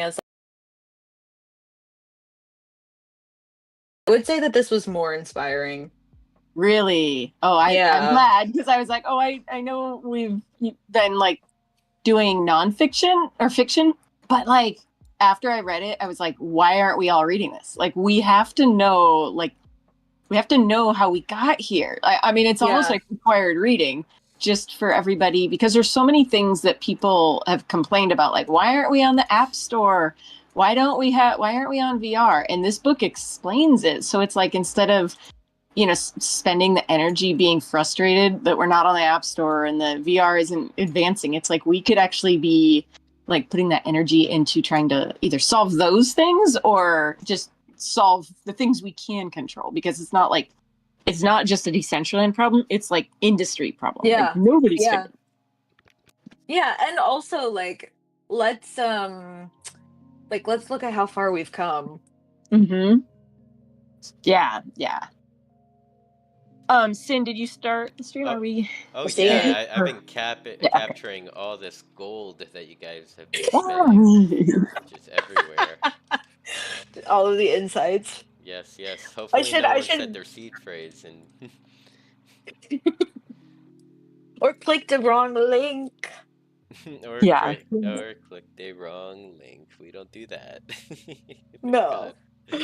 as I would say that this was more inspiring. Really? Oh, I'm Yeah. glad, because I was like, oh, I know we've been like doing nonfiction or fiction, but like after I read it, I was like, why aren't we all reading this? Like we have to know how we got here. I mean, it's almost Yeah. like required reading just for everybody, because there's so many things that people have complained about, like why aren't we on the App Store? Why aren't we on VR? And this book explains it. So it's like, instead of spending the energy being frustrated that we're not on the App Store and the VR isn't advancing, it's like we could actually be like putting that energy into trying to either solve those things or just solve the things we can control, because it's not just a Decentraland problem, it's like industry problem. Like Yeah. nobody's Yeah. figured. Yeah, and also let's let's look at how far we've come. Mm-hmm. Yeah, yeah. Sin, did you start the stream? Oh, Are we oh Seeing yeah, it? I've been yeah, okay. capturing all this gold that you guys have been spending just everywhere. All of the insights. Yes, yes. I Hopefully should no I one said should their seed phrase and or click the wrong link. Yeah. or click the wrong link. We don't do that. Thank No. God.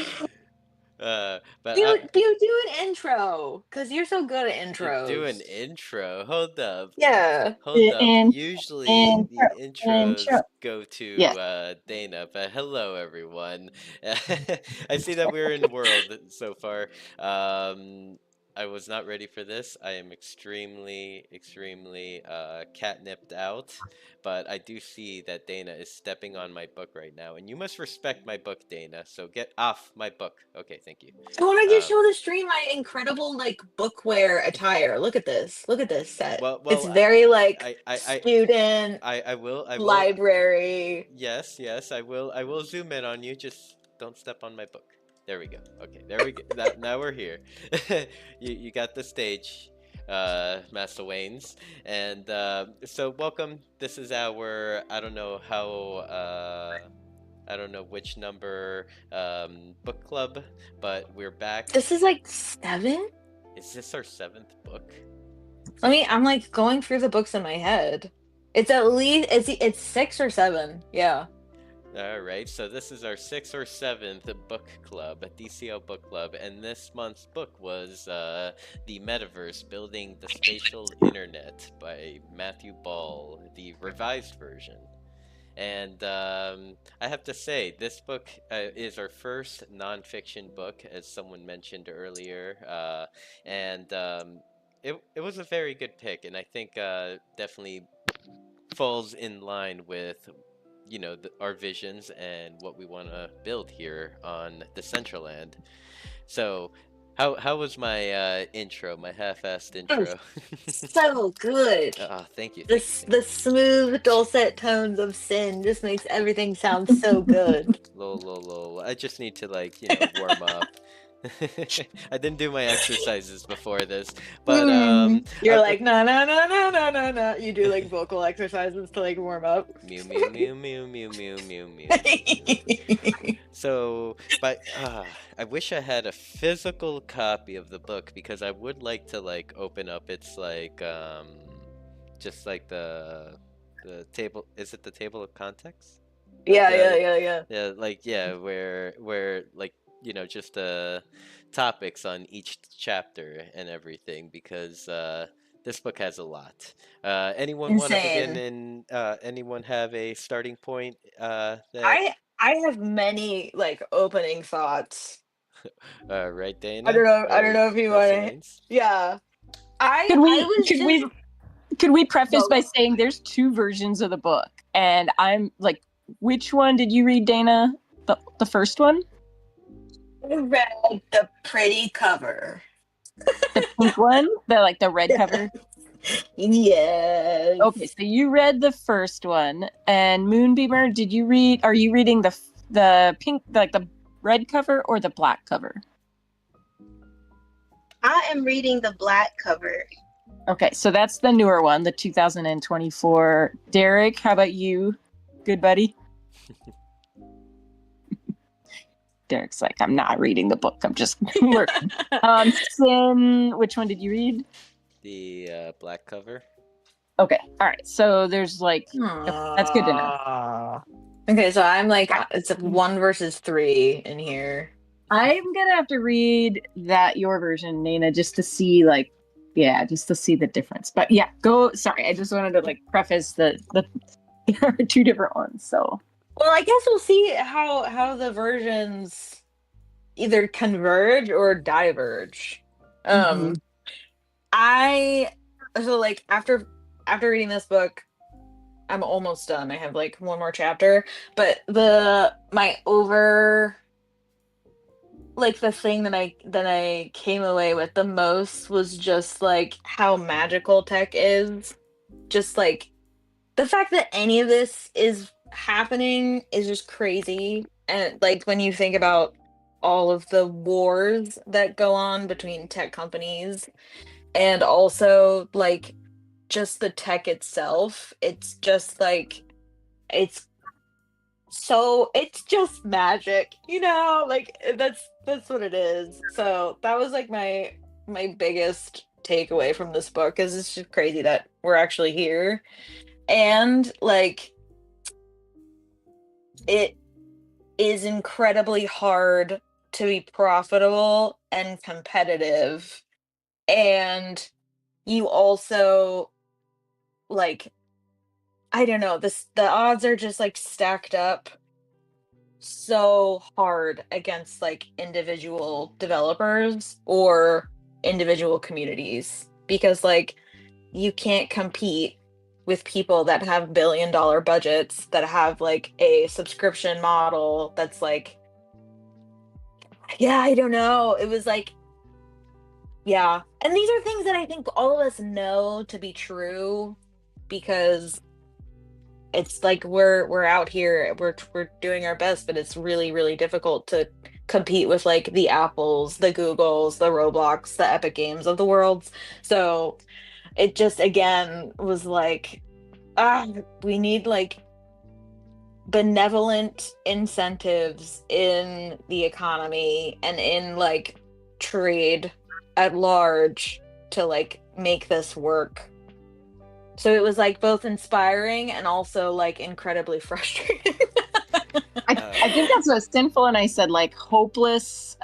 But You do an intro, because you're so good at do an intros. intro. Hold up. Yeah. Hold up. And Usually the intros intro. go to Yes. Dana, but hello everyone. I see that we're in world so far. I was not ready for this. I am extremely catnipped out, but I do see that Dana is stepping on my book right now, and you must respect my book, Dana. So get off my book. Okay, thank you. I want to just Um, show the stream my incredible bookwear attire. Look at this. Look at this set. It's well, very I student I will. library. Yes, yes, I will zoom in on you. Just don't step on my book. There we go. Okay, there we go. Now we're here. You got the stage, Master Waynes, and so welcome. This is our I don't know which number book club, but we're back. This is like 7? Is this our 7th book? I'm like going through the books in my head. It's at least it's 6 or 7. Yeah. All right, so this is our 6th or 7th book club, a DCL book club, and this month's book was The Metaverse, Building the Spatial Internet by Matthew Ball, the revised version. And I have to say, this book is our first nonfiction book, as someone mentioned earlier, and it was a very good pick, and I think definitely falls in line with our visions and what we want to build here on Decentraland. So how was my intro, my half-assed Oh, intro? so good. Thank you, The thank you, thank the you. smooth dulcet tones of Sin just makes everything sound so good. Lol, lol, lol. I just need to warm up. I didn't do my exercises before this, but You're like, no, no, no, no, no, no, no. You do vocal exercises to warm up. mew mew mew mew mew mew mew mew. So, but I wish I had a physical copy of the book, because I would like to open up its just like the table. Is it the table of contents? Yeah, yeah. Yeah, where just topics on each chapter and everything, because this book has a lot. Anyone want to begin, Insane. and anyone have a starting point that I have many opening thoughts. right, I Dana don't know. I don't or know if you want Master to. Waynes? Yeah. Could I we was could just we could we preface go by go. saying there's 2 versions of the book, and I'm like, which one did you read, Dana? The first one, I read the pretty cover. the pink one, the red cover. Yes. Okay, so you read the first one, and Moonbeamer, did you read? Are you reading the pink, the red cover, or the black cover? I am reading the black cover. Okay, so that's the newer one, the 2024. Derek, how about you, good buddy? Derek's like, I'm not reading the book. I'm just working. Sin, which one did you read? The black cover. Okay. All right. So there's like, that's good to know. Okay, so I'm like, it's a 1 versus 3 in here. I'm gonna have to read that your version, Nana, just to see like, yeah, just to see the difference. But yeah, go. Sorry, I just wanted to like preface the there are 2 different ones. So Well, I guess we'll see how the versions either converge or diverge. Mhm. I so like after reading this book, I'm almost done. I have like one more chapter, but my over like the thing that I came away with the most was just like how magical tech is. Just like the fact that any of this is happening is just crazy. And like when you think about all of the wars that go on between tech companies and also like just the tech itself, it's just like it's it's just magic, like that's what it is. So that was like my biggest takeaway from this book is it's just crazy that we're actually here. And like it is incredibly hard to be profitable and competitive. And you also like I don't know, the odds are just like stacked up so hard against like individual developers or individual communities because like you can't compete with people that have billion-dollar budgets that have like a subscription model that's like yeah, I don't know. It was like yeah. And these are things that I think all of us know to be true because it's like we're out here, we're doing our best, but it's really, really difficult to compete with like the Apples, the Googles, the Roblox, the Epic Games of the world. So it just again was like, we need like benevolent incentives in the economy and in like trade at large to like make this work. So it was like both inspiring and also like incredibly frustrating. I think that's what Sinful and I said, like hopelessly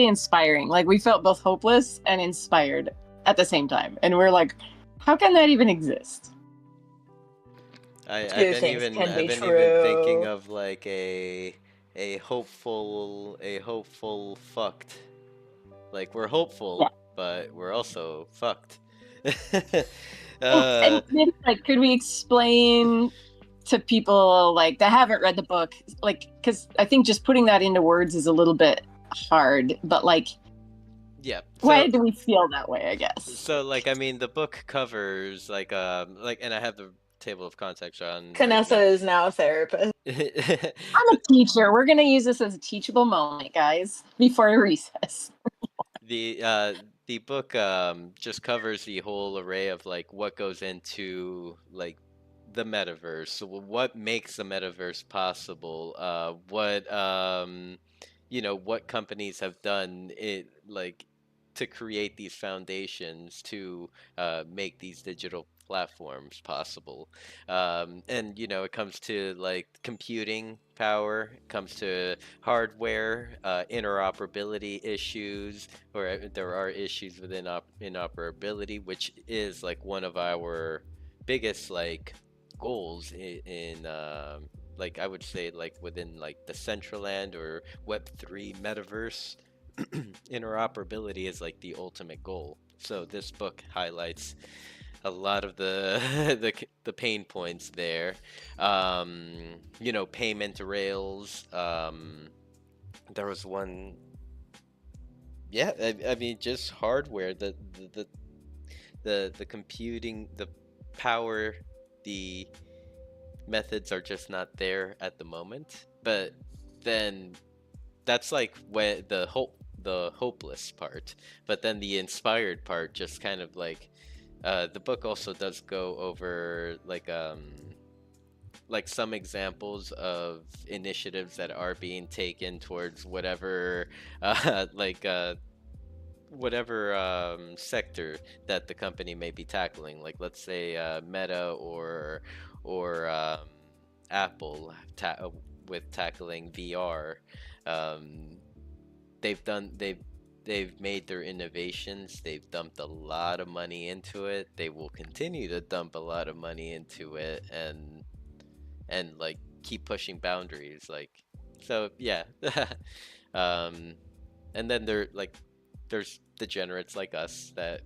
inspiring. Like we felt both hopeless and inspired at the same time, and we're like, how can that even exist? I've Two been things even can be thinking true. of like a hopeful fucked. Like we're hopeful, Yeah. but we're also fucked. And maybe, like, could we explain to people like that haven't read the book, like, because I think just putting that into words is a little bit hard, but like, yeah. why do we feel that way? I guess. So like I mean the book covers like and I have the table of contents on right Canessa now. is now a therapist. I'm a teacher. We're gonna use this as a teachable moment, guys, before recess. The book just covers the whole array of like what goes into like the metaverse. So what makes the metaverse possible? What companies have done it like to create these foundations to make these digital platforms possible. And it comes to like computing power, it comes to hardware, interoperability issues, or there are issues within interoperability, which is like one of our biggest like goals in like I would say like within like the Centraland or Web3 metaverse. Interoperability is like the ultimate goal. So this book highlights a lot of the the pain points there. Payment rails. There was one. Yeah, I mean just hardware. The computing, the power, the methods are just not there at the moment. But then that's like when the hopeless part. But then the inspired part just kind of like the book also does go over like like some examples of initiatives that are being taken towards whatever like whatever sector that the company may be tackling. Like let's say Meta or Apple with tackling VR. Um, they've made their innovations. They've dumped a lot of money into it. They will continue to dump a lot of money into it, and like keep pushing boundaries. Like so, yeah. um, and then there's degenerates like us that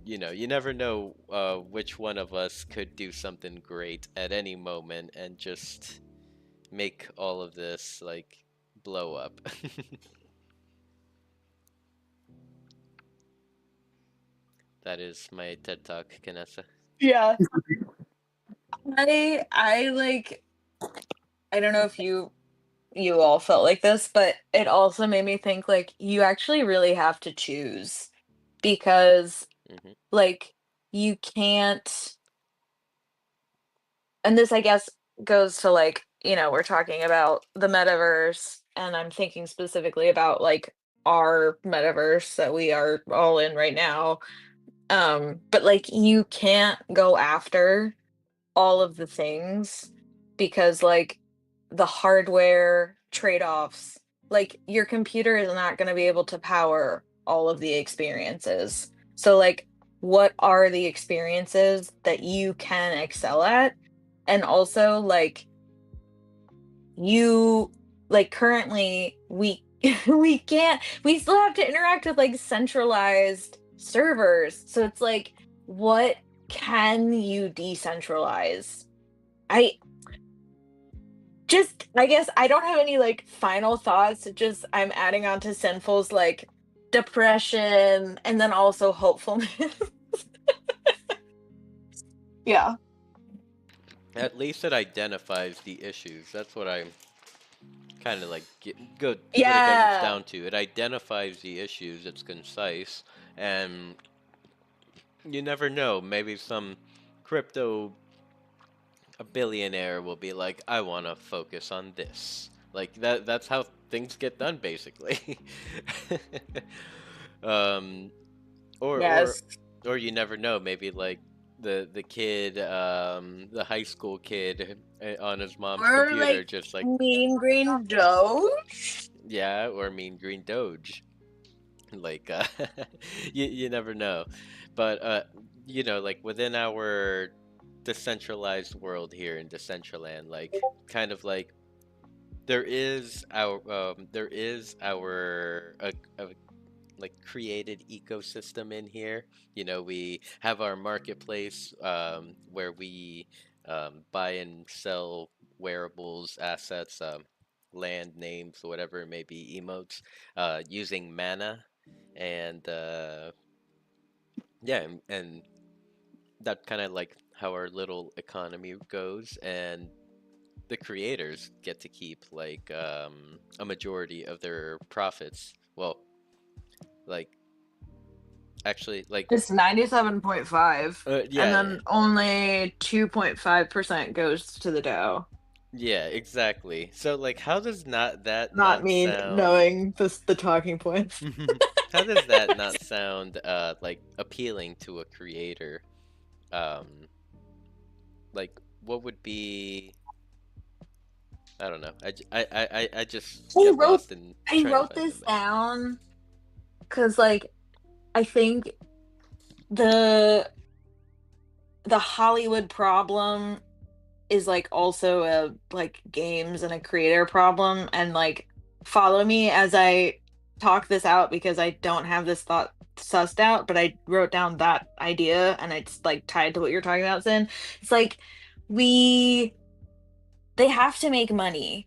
you never know which one of us could do something great at any moment and just make all of this like blow up. That is my TED Talk, Kanessa. Yeah. I like, I don't know if you all felt like this, but it also made me think like you actually really have to choose because Hmm. like you can't, and this I guess goes to like, we're talking about the metaverse and I'm thinking specifically about like our metaverse that we are all in right now. But like you can't go after all of the things because like the hardware trade-offs, like your computer is not going to be able to power all of the experiences. So like what are the experiences that you can excel at? And also like you like currently we we still have to interact with like centralized servers. So it's like what can you decentralize? I I guess I don't have any like final thoughts. Just I'm adding on to Sinful's like depression and then also hopefulness. Yeah. At least it identifies the issues. That's what I'm kind of like good. What it gets Yeah. down to. It identifies the issues. It's concise, and you never know. Maybe some crypto a billionaire will be like, I want to focus on this. Like that's how things get done basically. um or or Yes. or you never know, maybe like the kid the high school kid on his mom's Or computer like just like Mean Green Doge. yeah, or Mean Green Doge. Like you never know. But like within our decentralized world here in Decentraland, like kind of like there is our like created ecosystem in here. We have our marketplace where we buy and sell wearables, assets, land names, whatever it may be, emotes, using mana, and yeah, and that kind of like how our little economy goes, and the creators get to keep like a majority of their profits. Well, like actually, like It's 97.5. And yeah, then only 2.5% goes to the Dow. yeah, exactly. So like, how does Not not me sound? knowing the talking points. How does that not sound like appealing to a creator? Um, like what would be? I don't know. I just I get wrote lost in I trying to wrote find the this math. down because like I think the the Hollywood problem is like also a like games and a creator problem and like follow me as I talk this out because I don't have this thought sussed out, but I wrote down that idea and it's like tied to what you're talking about, Sin. It's like we they have to make money.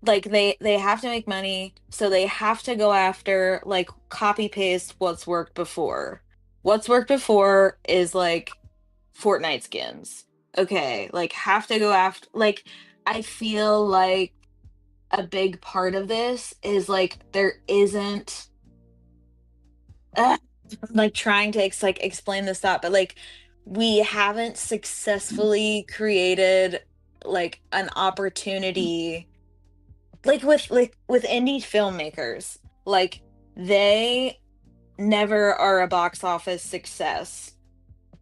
Like they have to make money, so they have to go after like copy paste what's worked before. What's worked before is like Fortnite skins. Okay, like have to go after like I feel like a big part of this is like there isn't I'm like trying to explain this thought, but like we haven't successfully created like an opportunity, like with indie filmmakers, like they never are a box office success,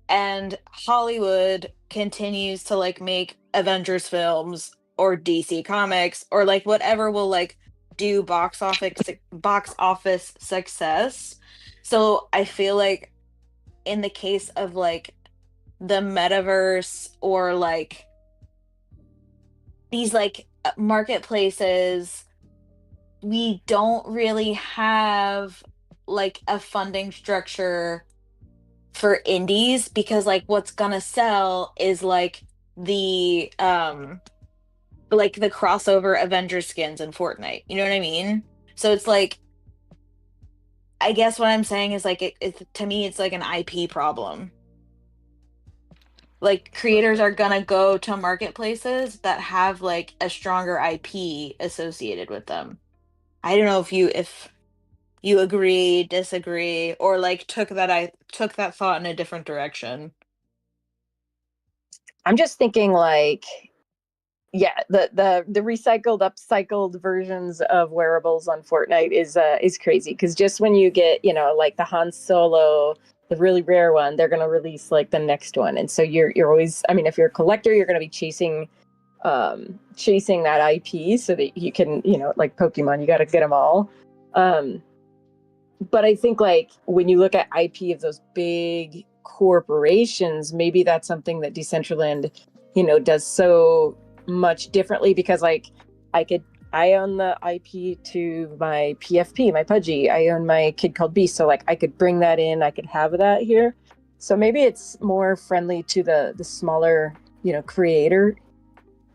and Hollywood continues to like make Avengers films or DC Comics or like whatever will like do box office success. So I feel like in the case of like the metaverse or like these like marketplaces, we don't really have like a funding structure for indies because like what's gonna sell is like the crossover Avengers skins in Fortnite. You know what I mean? So it's like I guess what I'm saying is like it's to me it's like an IP problem. Like creators Okay. are gonna go to marketplaces that have like a stronger IP associated with them. I don't know if you agree, disagree, or like took that thought in a different direction. I'm just thinking like, yeah, the recycled, upcycled versions of wearables on Fortnite is crazy because just when you get, you know, like the Han Solo, the really rare one, they're gonna release like the next one, and so you're always, I mean, if you're a collector, you're gonna be chasing that IP so that you can, you know, like Pokemon, you got to get them all. Um, but I think like when you look at IP of those big corporations, maybe that's something that Decentraland, you know, does so much differently because like I own the IP to my PFP, my Pudgy. I own my Kid Called Beast, so like I could bring that in, I could have that here. So maybe it's more friendly to the smaller, you know, creator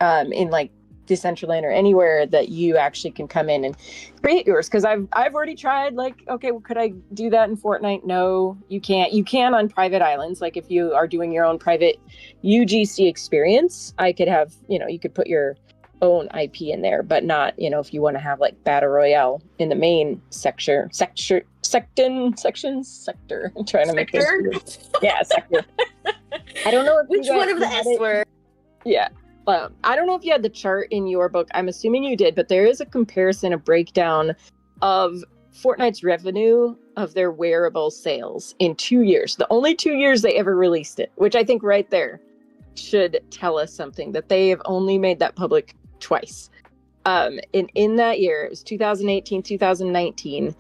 in like Decentraland or anywhere that you actually can come in and create yours. Because I've already tried like, okay, well, could I do that in Fortnite? No, you can't. You can on private islands. Like if you are doing your own private UGC experience, I could have, you know, you could put your own IP in there, but not, you know, if you want to have like battle royale in the main sector. I'm trying to make this Sector? weird. Yeah, sector. I don't know if Which you one guys of the had S it. words? Yeah. I don't know if you had the chart in your book. I'm assuming you did, but there is a comparison, a breakdown of Fortnite's revenue of their wearable sales in 2 years. The only 2 years they ever released it, which I think right there should tell us something that they have only made that public twice. In that year, it was 2018, 2019.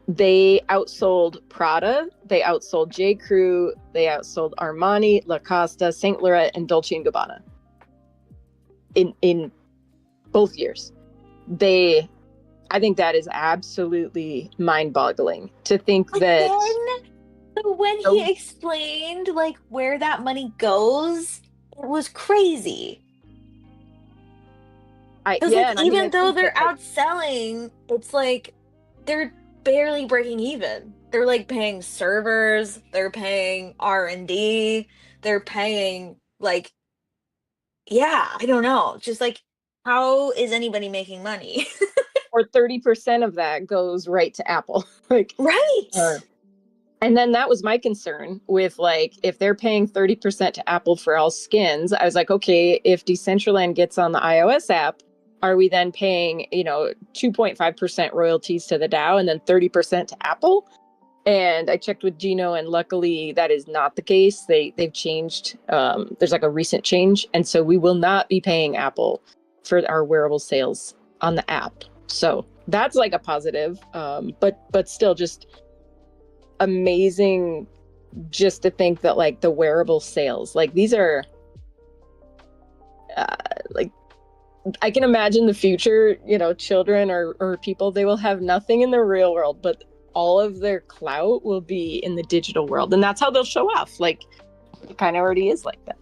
They outsold Prada, they outsold J. Crew, they outsold Armani, Lacoste, Saint Laurent, and Dolce and Gabbana. In both years, I think that is absolutely mind-boggling to think But that. then, so when he explained like where that money goes, it was crazy. Because like And I mean, I even though think they're that like outselling, it's like they're barely breaking even. They're like paying servers, they're paying R&D, they're paying like yeah, I don't know. Just like how is anybody making money? or 30% of that goes right to Apple, like. Uh, Right. And then that was my concern with like, if they're paying 30% to Apple for all skins, I was like, okay, if Decentraland gets on the iOS app, are we then paying, you know, 2.5% royalties to the DAO and then 30% to Apple? And I checked with Gino, and luckily that is not the case. They've changed. There's like a recent change, and so we will not be paying Apple for our wearable sales on the app. So that's like a positive. But still, just amazing just to think that like the wearable sales, like these are like, I can imagine the future, you know, children or people, they will have nothing in the real world, but all of their clout will be in the digital world, and that's how they'll show off. Like it kind of already is like that.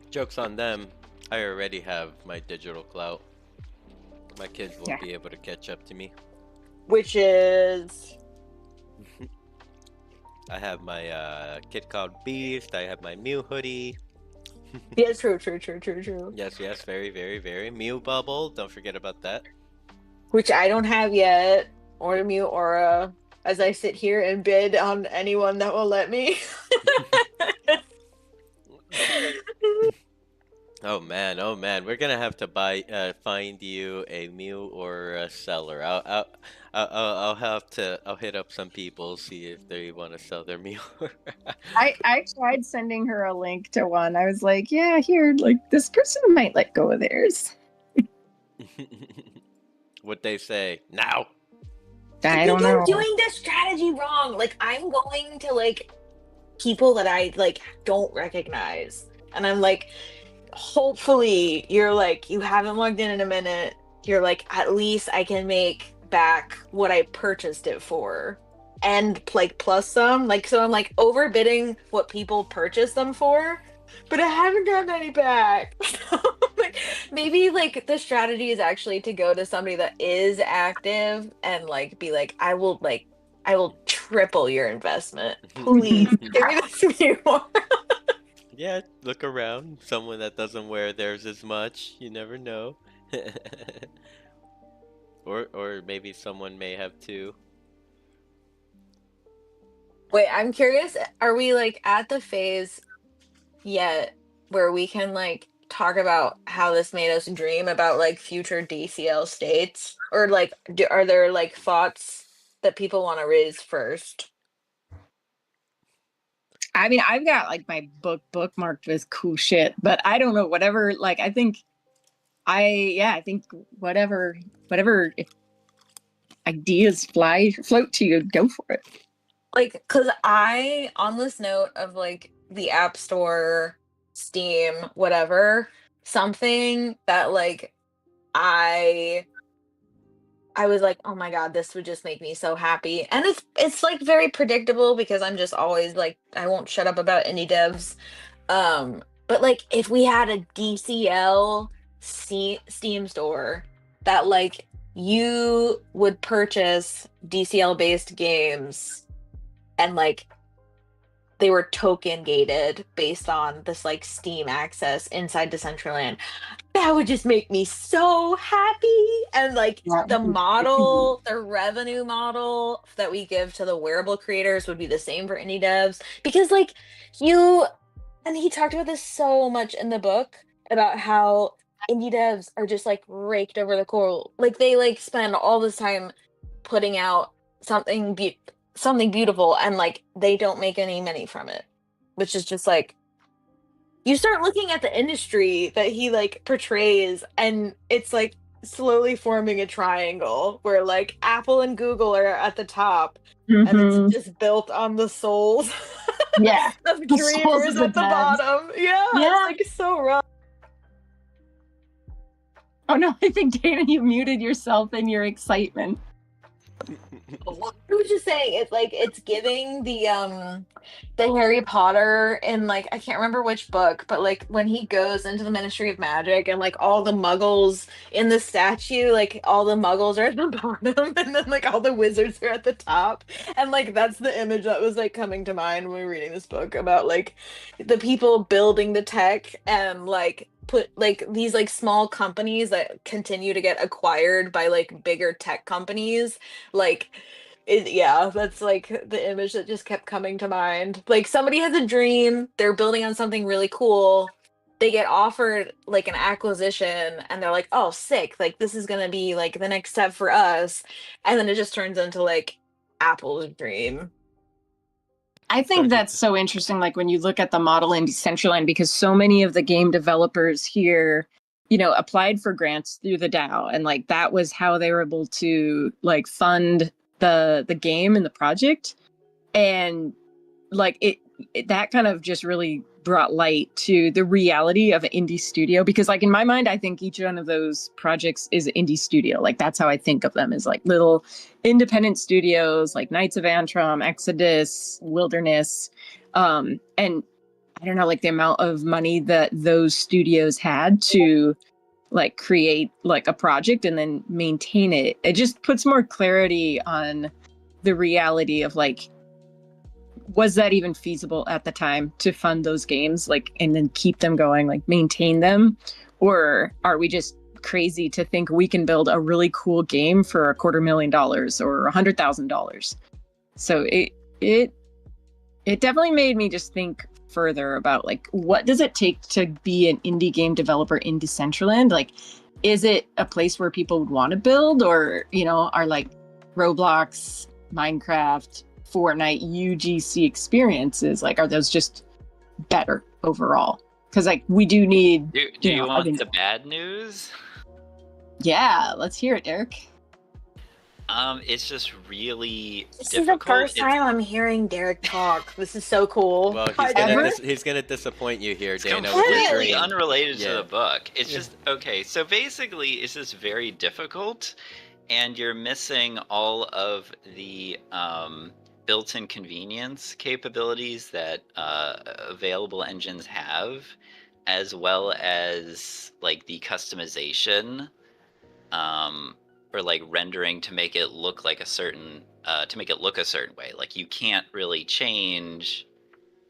Joke's on them. I already have my digital clout. My kids won't Yeah. be able to catch up to me. Which is I have my Kid Called Beast. I have my Mew hoodie. yeah, true. Yes, very, very, very. Mew Bubble. Don't forget about that. Which I don't have yet, or Mew Aura. as I sit here and bid on anyone that will let me. Oh man, we're gonna have to find you a mule or a seller. I'll have to, I'll hit up some people, see if they want to sell their mule. I tried sending her a link to one. I was like, yeah, here, like this person might let go of theirs. What they say now? I think don't I'm know. doing this strategy wrong. Like I'm going to like people that I like don't recognize. And I'm like, hopefully you're like, you haven't logged in a minute. You're like, at least I can make back what I purchased it for. And like plus some. Like so I'm like overbidding what people purchased them for, but I haven't gotten any back. So, like maybe like the strategy is actually to go to somebody that is active and like be like, I will triple your investment. Please give me this more. Yeah, look around. Someone that doesn't wear theirs as much. You never know. Or maybe someone may have two. Wait, I'm curious. Are we like at the phase yet where we can like talk about how this made us dream about like future DCL states? Or like, are there like thoughts that people want to raise first? I mean, I've got like my book bookmarked with cool shit, but I don't know, whatever, like I think whatever ideas float to you, go for it. Like, because I, on this note of like the App Store, Steam, whatever, something that like I was like, oh my God, this would just make me so happy. And it's like very predictable because I'm just always like, I won't shut up about indie devs. But like if we had a DCL Steam store that like you would purchase DCL based games and like they were token gated based on this like Steam access inside Decentraland, that would just make me so happy. And like the model, the revenue model that we give to the wearable creators would be the same for indie devs because like you and he talked about this so much in the book about how indie devs are just like raked over the coal. Like they like spend all this time putting out something beautiful and like they don't make any money from it, which is just like you start looking at the industry that he like portrays and it's like slowly forming a triangle where like Apple and Google are at the top and it's just built on the souls Yeah. of The souls dreamers of the at the devs. bottom. Yeah, it's like so rough. Oh no, I think Dana, you muted yourself in your excitement. I was just saying it's like it's giving the Harry Potter in like I can't remember which book, but like when he goes into the Ministry of Magic and like all the muggles in the statue, like all the muggles are at the bottom and then like all the wizards are at the top. And like that's the image that was like coming to mind when we were reading this book about like the people building the tech and like put like these like small companies that continue to get acquired by like bigger tech companies like yeah, that's like the image that just kept coming to mind. Like somebody has a dream, they're building on something really cool, they get offered like an acquisition and they're like, oh sick, like this is gonna be like the next step for us, and then it just turns into like Apple's dream. I think that's so interesting, like when you look at the model in Decentraland, because so many of the game developers here, you know, applied for grants through the DAO, and like that was how they were able to like fund the game and the project. And like it that kind of just really brought light to the reality of an indie studio, because like in my mind I think each one of those projects is an indie studio. Like that's how I think of them, as like little independent studios like Knights of Antrim, Exodus, Wilderness. And I don't know, like the amount of money that those studios had to like create like a project and then maintain it, it just puts more clarity on the reality of like, was that even feasible at the time to fund those games, like, and then keep them going, like maintain them? Or are we just crazy to think we can build a really cool game for $250,000 or $100,000? So it definitely made me just think further about like, what does it take to be an indie game developer in Decentraland? Like, is it a place where people would want to build, or, you know, are like Roblox, Minecraft, Fortnite, UGC experiences, like, are those just better overall? Because like we do need, Do you I want think, the bad news? yeah, let's hear it, Derek. It's just really This is the difficult. first time I'm hearing Derek talk. This is so cool. Well, Hi, Derek. he's gonna disappoint you here, It's Dana, with his completely dream. unrelated to Yeah. the book. It's just okay. So basically, it's just very difficult, and you're missing all of the built-in convenience capabilities that available engines have, as well as like the customization, or like rendering to make it look like a certain way. Like you can't really change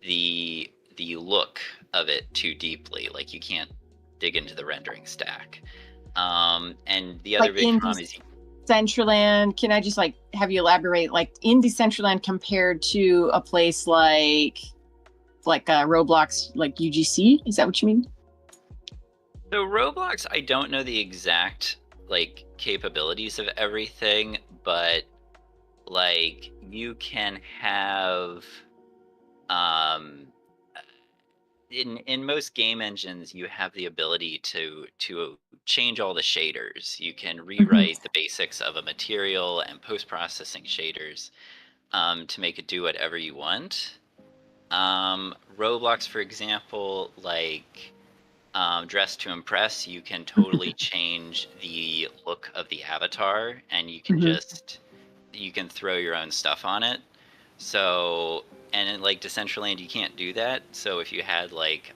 the look of it too deeply. Like you can't dig into the rendering stack. And the other Like big in problem is Decentraland, can I just like have you elaborate, like in Decentraland compared to a place like Roblox, like UGC? Is that what you mean? so Roblox, I don't know the exact like capabilities of everything, but like you can have in most game engines you have the ability to change all the shaders. You can rewrite the basics of a material and post-processing shaders to make it do whatever you want. Roblox, for example, like Dress to Impress, you can totally change the look of the avatar, and you can you can throw your own stuff on it. So, and in like Decentraland, you can't do that. So if you had like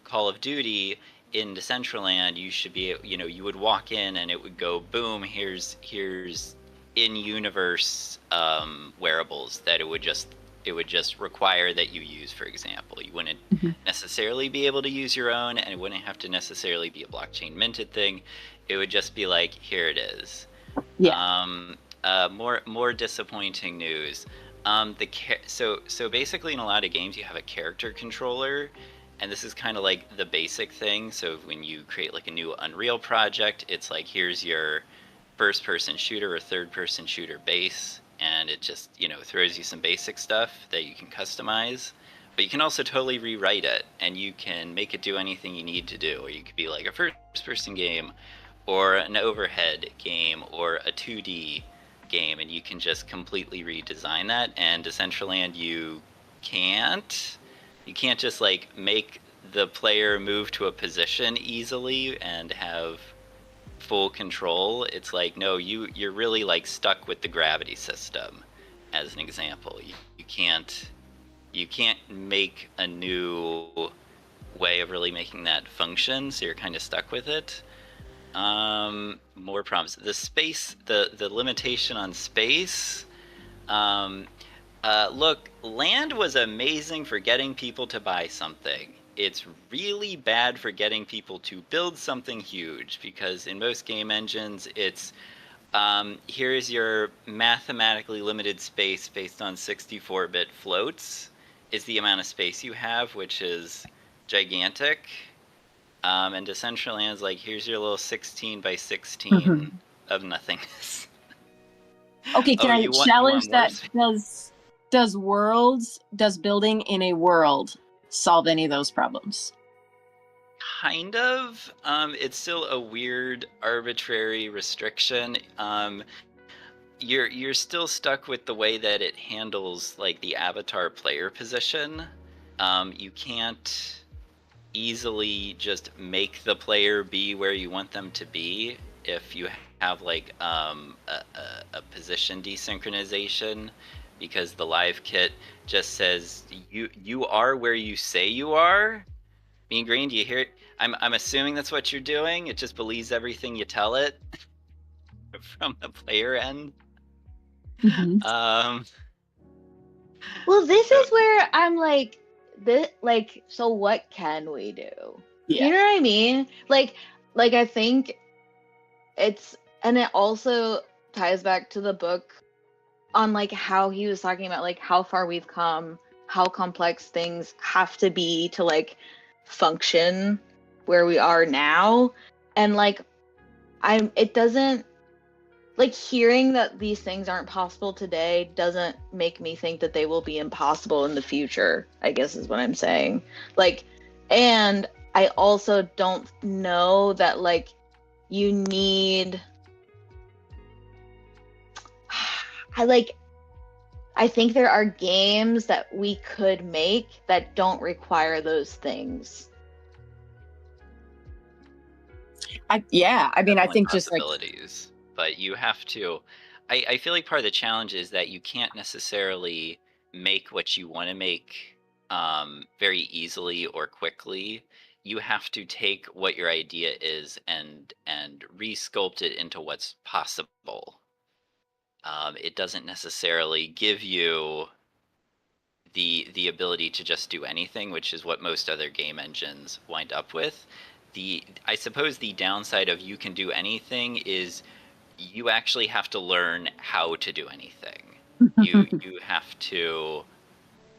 Call of Duty in Decentraland, you should be, you know, you would walk in and it would go, boom, here's in-universe wearables that it would just require that you use. For example, you wouldn't necessarily be able to use your own, and it wouldn't have to necessarily be a blockchain minted thing. It would just be like, here it is. Yeah. More disappointing news. So basically in a lot of games you have a character controller, and this is kind of like the basic thing. So when you create like a new Unreal project, it's like, here's your first person shooter or third person shooter base, and it just, you know, throws you some basic stuff that you can customize. But you can also totally rewrite it, and you can make it do anything you need to do. Or you could be like a first person game, or an overhead game, or a 2D game, and you can just completely redesign that. And Decentraland, you can't just like make the player move to a position easily and have full control. It's like, no, you're really like stuck with the gravity system, as an example. You can't make a new way of really making that function, so you're kind of stuck with it. More problems. The limitation on space. Look, land was amazing for getting people to buy something. It's really bad for getting people to build something huge, because in most game engines, it's here's your mathematically limited space based on 64-bit floats, is the amount of space you have, which is gigantic. And Decentraland is like, here's your little 16 by 16 of nothingness. Okay, can I challenge that? Space? Does building in a world solve any of those problems? Kind of. It's still a weird, arbitrary restriction. You're still stuck with the way that it handles like the avatar player position. You can't easily just make the player be where you want them to be if you have like a position desynchronization, because the live kit just says you are where you say you are. Mean Green, do you hear it? I'm assuming that's what you're doing. It just believes everything you tell it from the player end. Well, this is where I'm like, so what can we do? Yeah. You know what I mean? Like I think and it also ties back to the book on like how he was talking about like how far we've come, how complex things have to be to like function where we are now. And like it doesn't, like, hearing that these things aren't possible today doesn't make me think that they will be impossible in the future, I guess is what I'm saying. Like, and I also don't know that like you need I think there are games that we could make that don't require those things. I mean, I Definitely think just like, possibilities, but you have to. I feel like part of the challenge is that you can't necessarily make what you want to make very easily or quickly. You have to take what your idea is and re-sculpt it into what's possible. It doesn't necessarily give you the ability to just do anything, which is what most other game engines wind up with. I suppose the downside of you can do anything is you actually have to learn how to do anything. You have to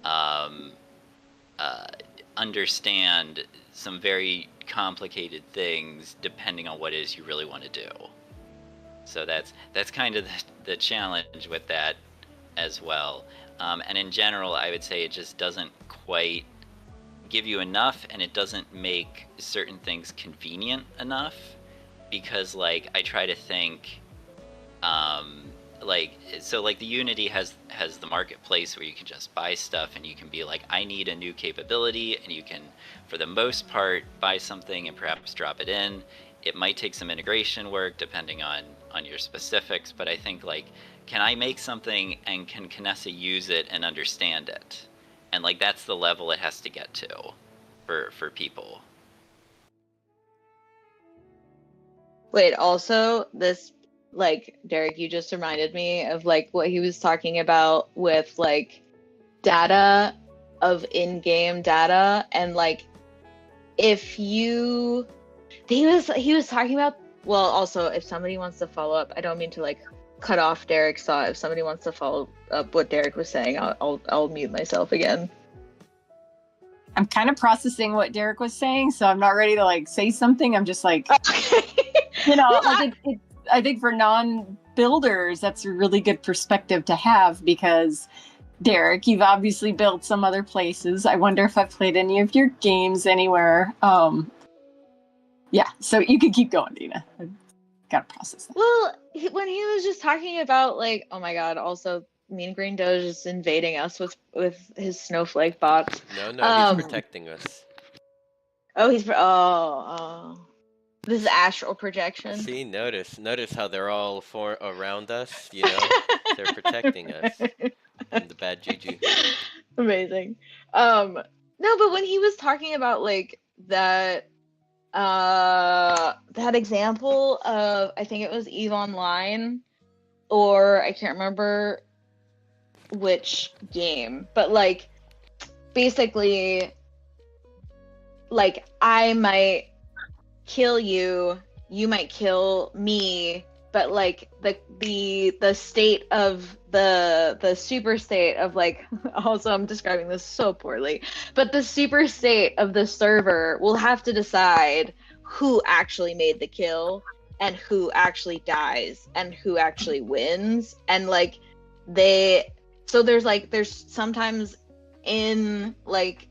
um, understand some very complicated things depending on what it is you really want to do. So that's kind of the challenge with that as well. And in general, I would say it just doesn't quite give you enough, and it doesn't make certain things convenient enough, because like I try to think like the Unity has the marketplace where you can just buy stuff and you can be like, I need a new capability, and you can for the most part buy something and perhaps drop it in. It might take some integration work depending on your specifics, but I think like, can I make something and can Kinessa use it and understand it? And like that's the level it has to get to for people. Wait, also this, like, Derek, you just reminded me of like what he was talking about with like data of in-game data, and like if you he was talking about, well, also if somebody wants to follow up, I don't mean to like cut off Derek's thought. If somebody wants to follow up what Derek was saying, I'll mute myself again. I'm kind of processing what Derek was saying, so I'm not ready to like say something. I'm just like, you know, Well, like I think for non-builders, that's a really good perspective to have, because Derek, you've obviously built some other places. I wonder if I've played any of your games anywhere. Yeah, so you can keep going, Dina. I've got to process that. Well, when he was just talking about like, oh my god, also Mean Green Doge is invading us with his snowflake bots. No, he's protecting us. Oh, oh. This is astral projection. See, notice how they're all around us. You know, they're protecting us from the bad juju. Amazing. No, but when he was talking about like that example of, I think it was EVE Online, or I can't remember which game, but like basically like I might kill you, you might kill me, but like the state of the super state of like, also I'm describing this so poorly, but the super state of the server will have to decide who actually made the kill and who actually dies and who actually wins. And like there's sometimes in like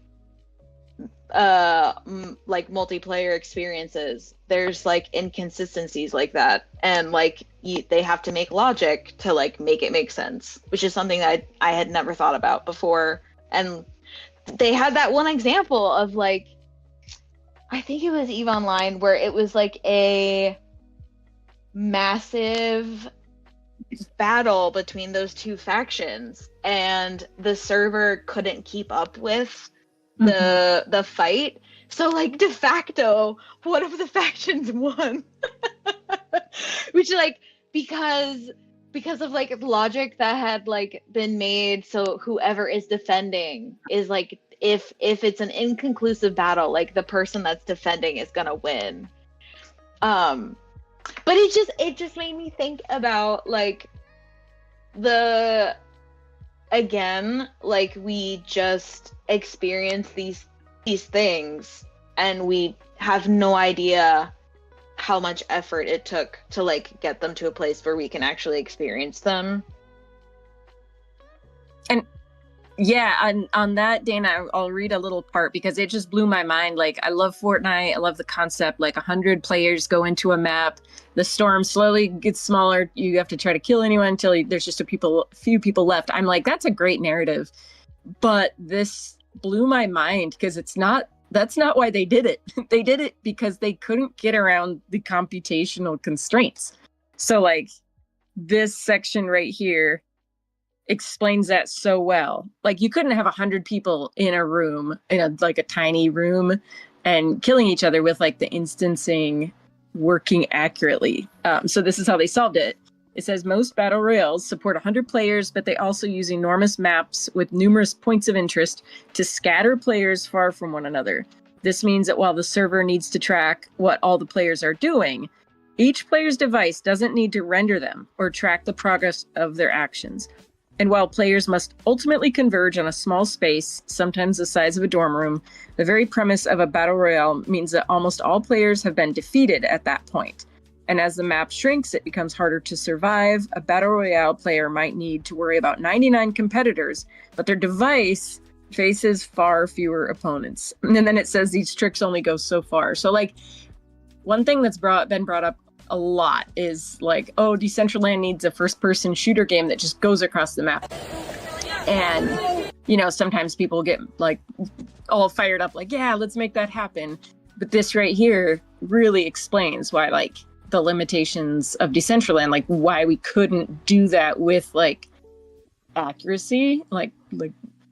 multiplayer experiences, there's like inconsistencies like that, and like they have to make logic to like make it make sense, which is something that I had never thought about before. And they had that one example of like, I think it was EVE Online, where it was like a massive battle between those two factions, and the server couldn't keep up with the fight, so like de facto one of the factions won. Which like because of like logic that had like been made, so whoever is defending is like, if it's an inconclusive battle, like the person that's defending is gonna win. But it just made me think about like the again, like we just experience these things and we have no idea how much effort it took to like get them to a place where we can actually experience them. And yeah, on that, Dana, I'll read a little part because it just blew my mind. Like, I love Fortnite. I love the concept. Like, 100 players go into a map. The storm slowly gets smaller. You have to try to kill anyone until there's just a few people left. I'm like, that's a great narrative. But this blew my mind because that's not why they did it. They did it because they couldn't get around the computational constraints. So, like, this section right here explains that so well. Like, you couldn't have 100 people in a room, in a tiny room, and killing each other with like the instancing working accurately. So this is how they solved it. It says most battle royales support 100 players, but they also use enormous maps with numerous points of interest to scatter players far from one another. This means that while the server needs to track what all the players are doing, each player's device doesn't need to render them or track the progress of their actions. And while players must ultimately converge on a small space, sometimes the size of a dorm room, the very premise of a battle royale means that almost all players have been defeated at that point. And as the map shrinks, it becomes harder to survive. A battle royale player might need to worry about 99 competitors, but their device faces far fewer opponents. And then it says these tricks only go so far. So, like, one thing that's been brought up a lot is like, oh, Decentraland needs a first-person shooter game that just goes across the map. And, sometimes people get like all fired up, like, yeah, let's make that happen. But this right here really explains why, like, the limitations of Decentraland, like why we couldn't do that with like accuracy, like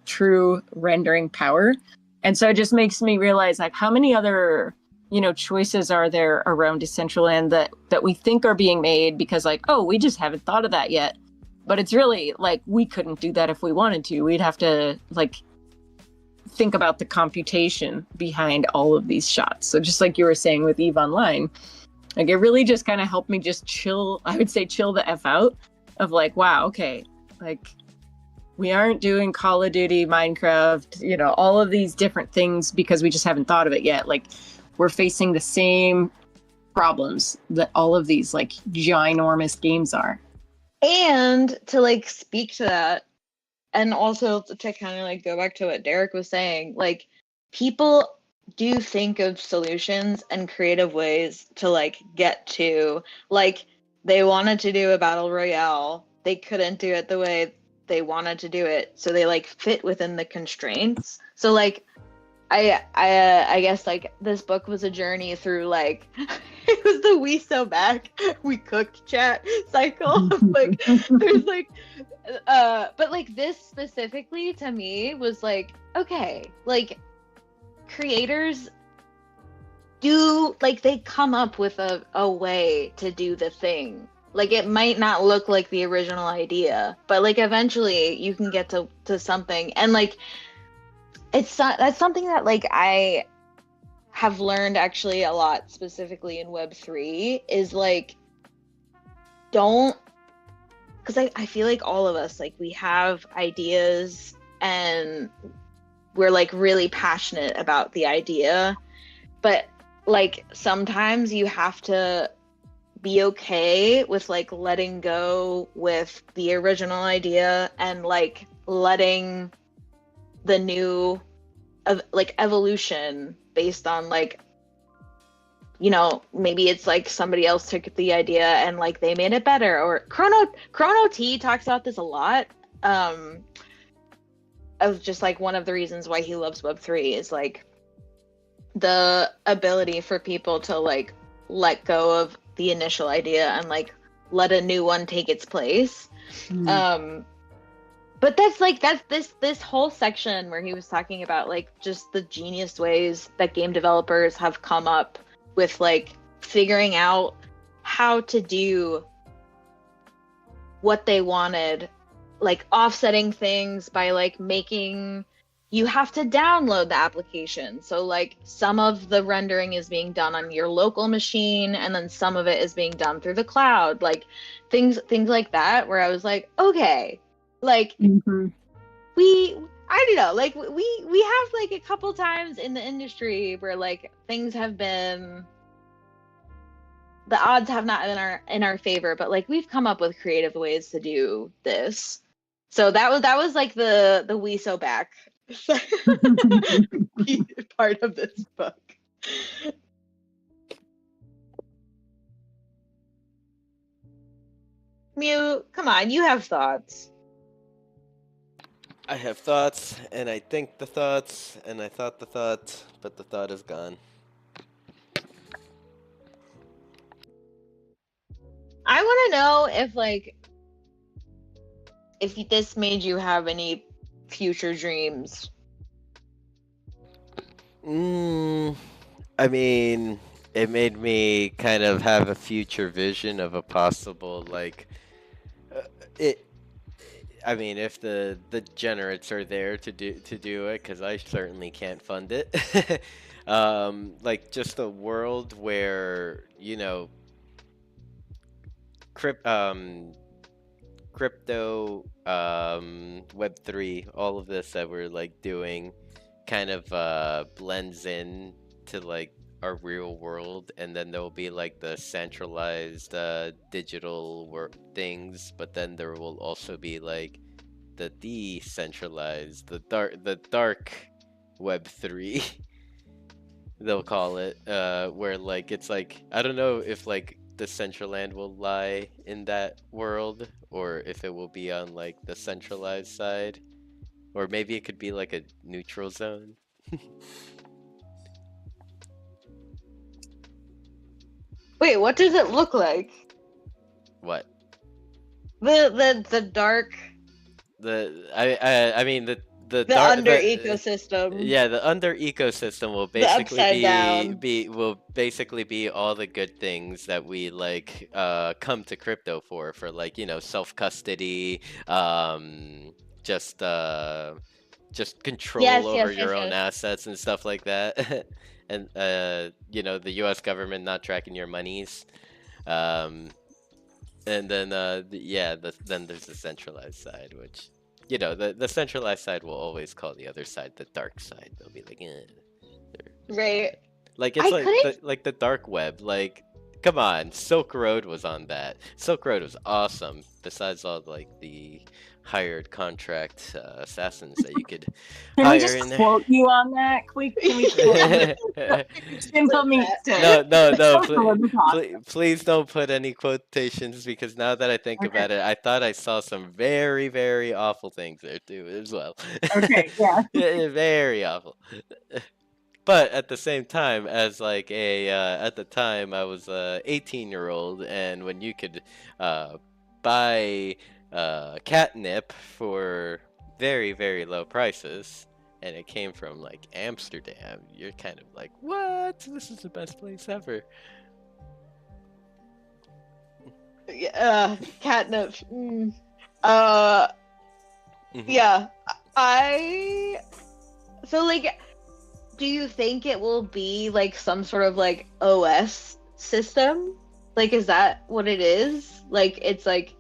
true rendering power. And so it just makes me realize like how many other choices are there around Decentraland that we think are being made because like, oh, we just haven't thought of that yet. But it's really like we couldn't do that if we wanted to. We'd have to like think about the computation behind all of these shots. So just like you were saying with EVE Online, like it really just kind of helped me just chill. I would say chill the F out of like, wow, okay, like we aren't doing Call of Duty, Minecraft, all of these different things because we just haven't thought of it yet. Like, we're facing the same problems that all of these like ginormous games are. And to like speak to that, and also to kind of like go back to what Derek was saying, like people do think of solutions and creative ways to like get to, like they wanted to do a battle royale, they couldn't do it the way they wanted to do it, so they like fit within the constraints. So like I guess like this book was a journey through like it was the we so back we cooked chat cycle. Like there's like but like this specifically to me was like, okay, like creators do like they come up with a way to do the thing. Like it might not look like the original idea, but like eventually you can get to something. And like that's something that like I have learned actually a lot, specifically in Web3, is like don't, because I feel like all of us, like we have ideas and we're like really passionate about the idea, but like sometimes you have to be okay with like letting go with the original idea and like letting the new like evolution based on like maybe it's like somebody else took the idea and like they made it better. Or Chrono T talks about this a lot, of just like one of the reasons why he loves Web3 is like the ability for people to like let go of the initial idea and like let a new one take its place. But that's this whole section where he was talking about like just the genius ways that game developers have come up with like figuring out how to do what they wanted, like offsetting things by like making you have to download the application. So like some of the rendering is being done on your local machine, and then some of it is being done through the cloud. Like things like that, where I was like, okay, like Mm-hmm. I don't know, like we have like a couple times in the industry where like things have been, the odds have not been in our favor, but like we've come up with creative ways to do this. So that was like the we so back part of this book. Mew, come on, you have thoughts. I have thoughts, and I think the thoughts, and I thought the thought, but the thought is gone. I want to know if like if this made you have any future dreams. I mean, it made me kind of have a future vision of a possible like it. I mean, if the degenerates are there to do it, because I certainly can't fund it. Like just a world where crypto, Web3, all of this that we're like doing kind of blends in to like our real world, and then there'll be like the centralized digital things, but then there will also be like the decentralized, the dark Web3 they'll call it, where like it's like I don't know if like the central land will lie in that world or if it will be on like the centralized side, or maybe it could be like a neutral zone. Wait, what does it look like? What? The dark, I mean the under ecosystem. Yeah, the under ecosystem will The basically upside down. will basically be all the good things that we like come to crypto for like self custody, just control Yes, over yes, your yes, own yes. assets and stuff like that. And the US government not tracking your monies. And then then there's the centralized side, which the centralized side will always call the other side the dark side. They'll be like, Right. like it's I like couldn't. the dark web. Like, come on, Silk Road was on that. Silk Road was awesome. Besides all like the hired contract assassins that you could Can hire we just in there. quote you on that? Can we quote Simple means to please don't put any quotations, because now that I think Okay. about it, I thought I saw some very, very awful things there too as well. Okay, yeah. Very awful. But at the same time, as like at the time I was a 18-year-old, and when you could buy catnip for very, very low prices, and it came from like Amsterdam, you're kind of like, what? This is the best place ever. Catnip. Mhm. Yeah. So like, do you think it will be like some sort of like OS system? Like, is that what it is? Like, it's like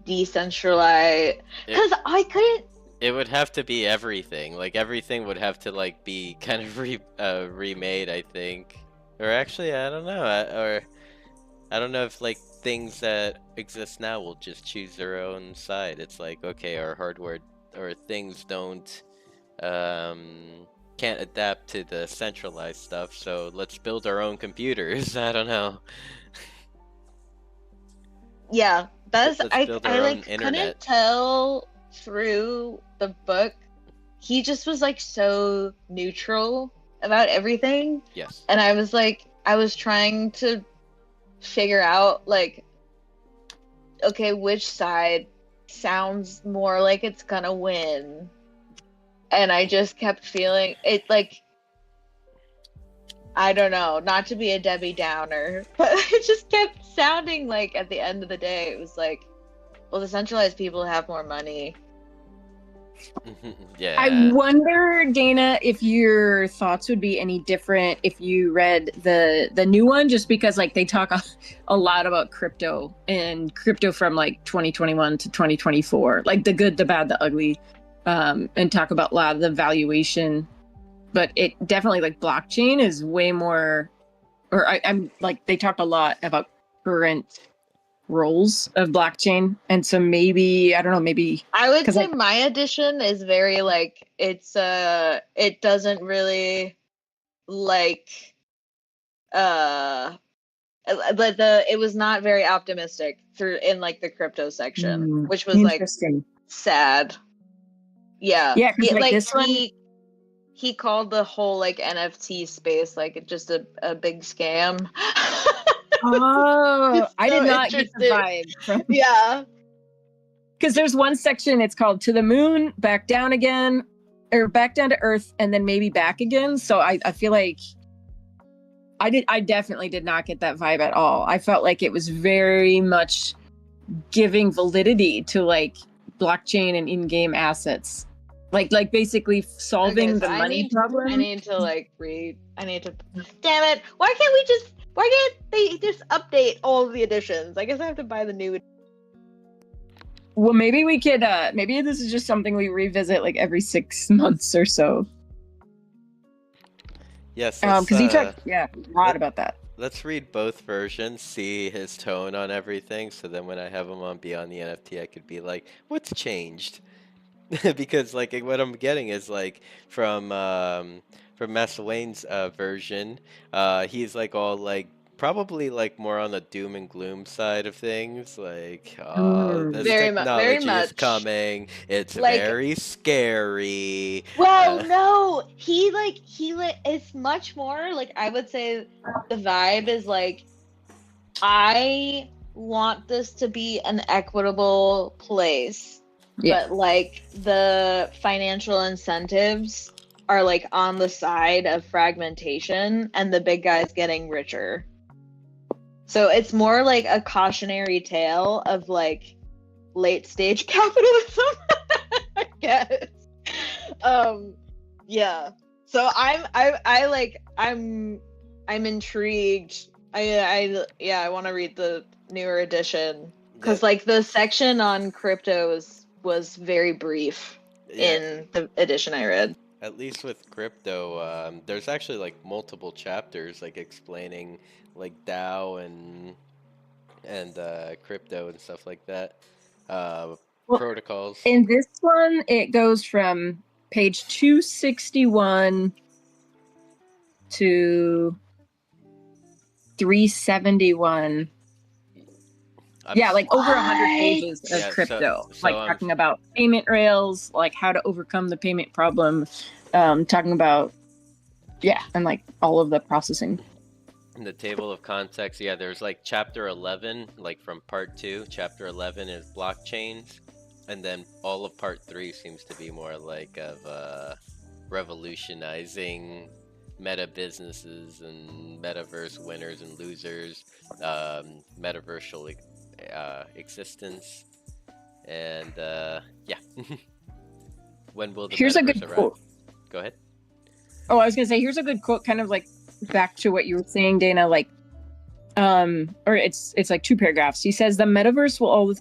decentralized? Because I couldn't. It would have to be everything. Like everything would have to like be kind of remade, I think. Or actually, I don't know. I don't know if like things that exist now will just choose their own side. It's like, okay, our hardware or things don't can't adapt to the centralized stuff, so let's build our own computers. I don't know. Yeah, that's Let's build our I own like internet. couldn't tell through the book. He just was like so neutral about everything. Yes. And I was trying to figure out like, okay, which side sounds more like it's gonna win. And I just kept feeling it like, I don't know, not to be a Debbie Downer, but it just kept sounding like at the end of the day, it was like, well, the centralized people have more money. Yeah. I wonder, Dana, if your thoughts would be any different if you read the new one, just because like they talk a lot about crypto and crypto from like 2021 to 2024, like the good, the bad, the ugly, and talk about a lot of the valuation. But it definitely, like, blockchain is way more, or I'm like, they talked a lot about current roles of blockchain, and so maybe, I don't know, maybe I would 'cause, say like, my edition is very like it doesn't really like but it was not very optimistic through in like the crypto section, which was like interesting. sad. Yeah. Yeah, because like Like this one, he called the whole like NFT space like just a big scam. oh, It's I so did not get the interesting. vibe from, Yeah. because there's one section, it's called To the Moon, Back Down Again, or Back Down to Earth, and then maybe back again. So I feel like I definitely did not get that vibe at all. I felt like it was very much giving validity to like blockchain and in-game assets. Like basically solving Okay, so the money problem. I need to like read. I need to. Damn it! Why can't we just? Why can't they just update all of the editions? I guess I have to buy the new. Well, maybe we could maybe this is just something we revisit like every 6 months or so. Yes. Because he talked a lot about that. Let's read both versions, see his tone on everything, so then when I have him on Beyond the NFT, I could be like, what's changed? Because like what I'm getting is like from Master Wayne's version, he's like all like probably like more on the doom and gloom side of things, like this Very technology is much. coming, it's Like- very scary. Well, no, he it's much more like I would say the vibe is like I want this to be an equitable place. Yeah. But like the financial incentives are like on the side of fragmentation and the big guys getting richer. So it's more like a cautionary tale of like late stage capitalism, I guess. Yeah. So I'm intrigued. I want to read the newer edition because like the section on crypto was very brief in the edition I read. At least with crypto, there's actually like multiple chapters like explaining like DAO and crypto and stuff like that. Protocols. In this one, it goes from page 261 to 371. Like over 100 pages of crypto, so like talking about payment rails, like how to overcome the payment problem, talking about, and like all of the processing. In the table of context, there's like chapter 11, like from part 2, chapter 11 is blockchains, and then all of part 3 seems to be more like of revolutionizing meta businesses and metaverse winners and losers, metaversal existence, and when will the Here's a metaverse good arrive? quote. Go ahead. Oh, I was gonna say, here's a good quote, kind of like back to what you were saying, Dana, like or it's like 2 paragraphs. He says the metaverse will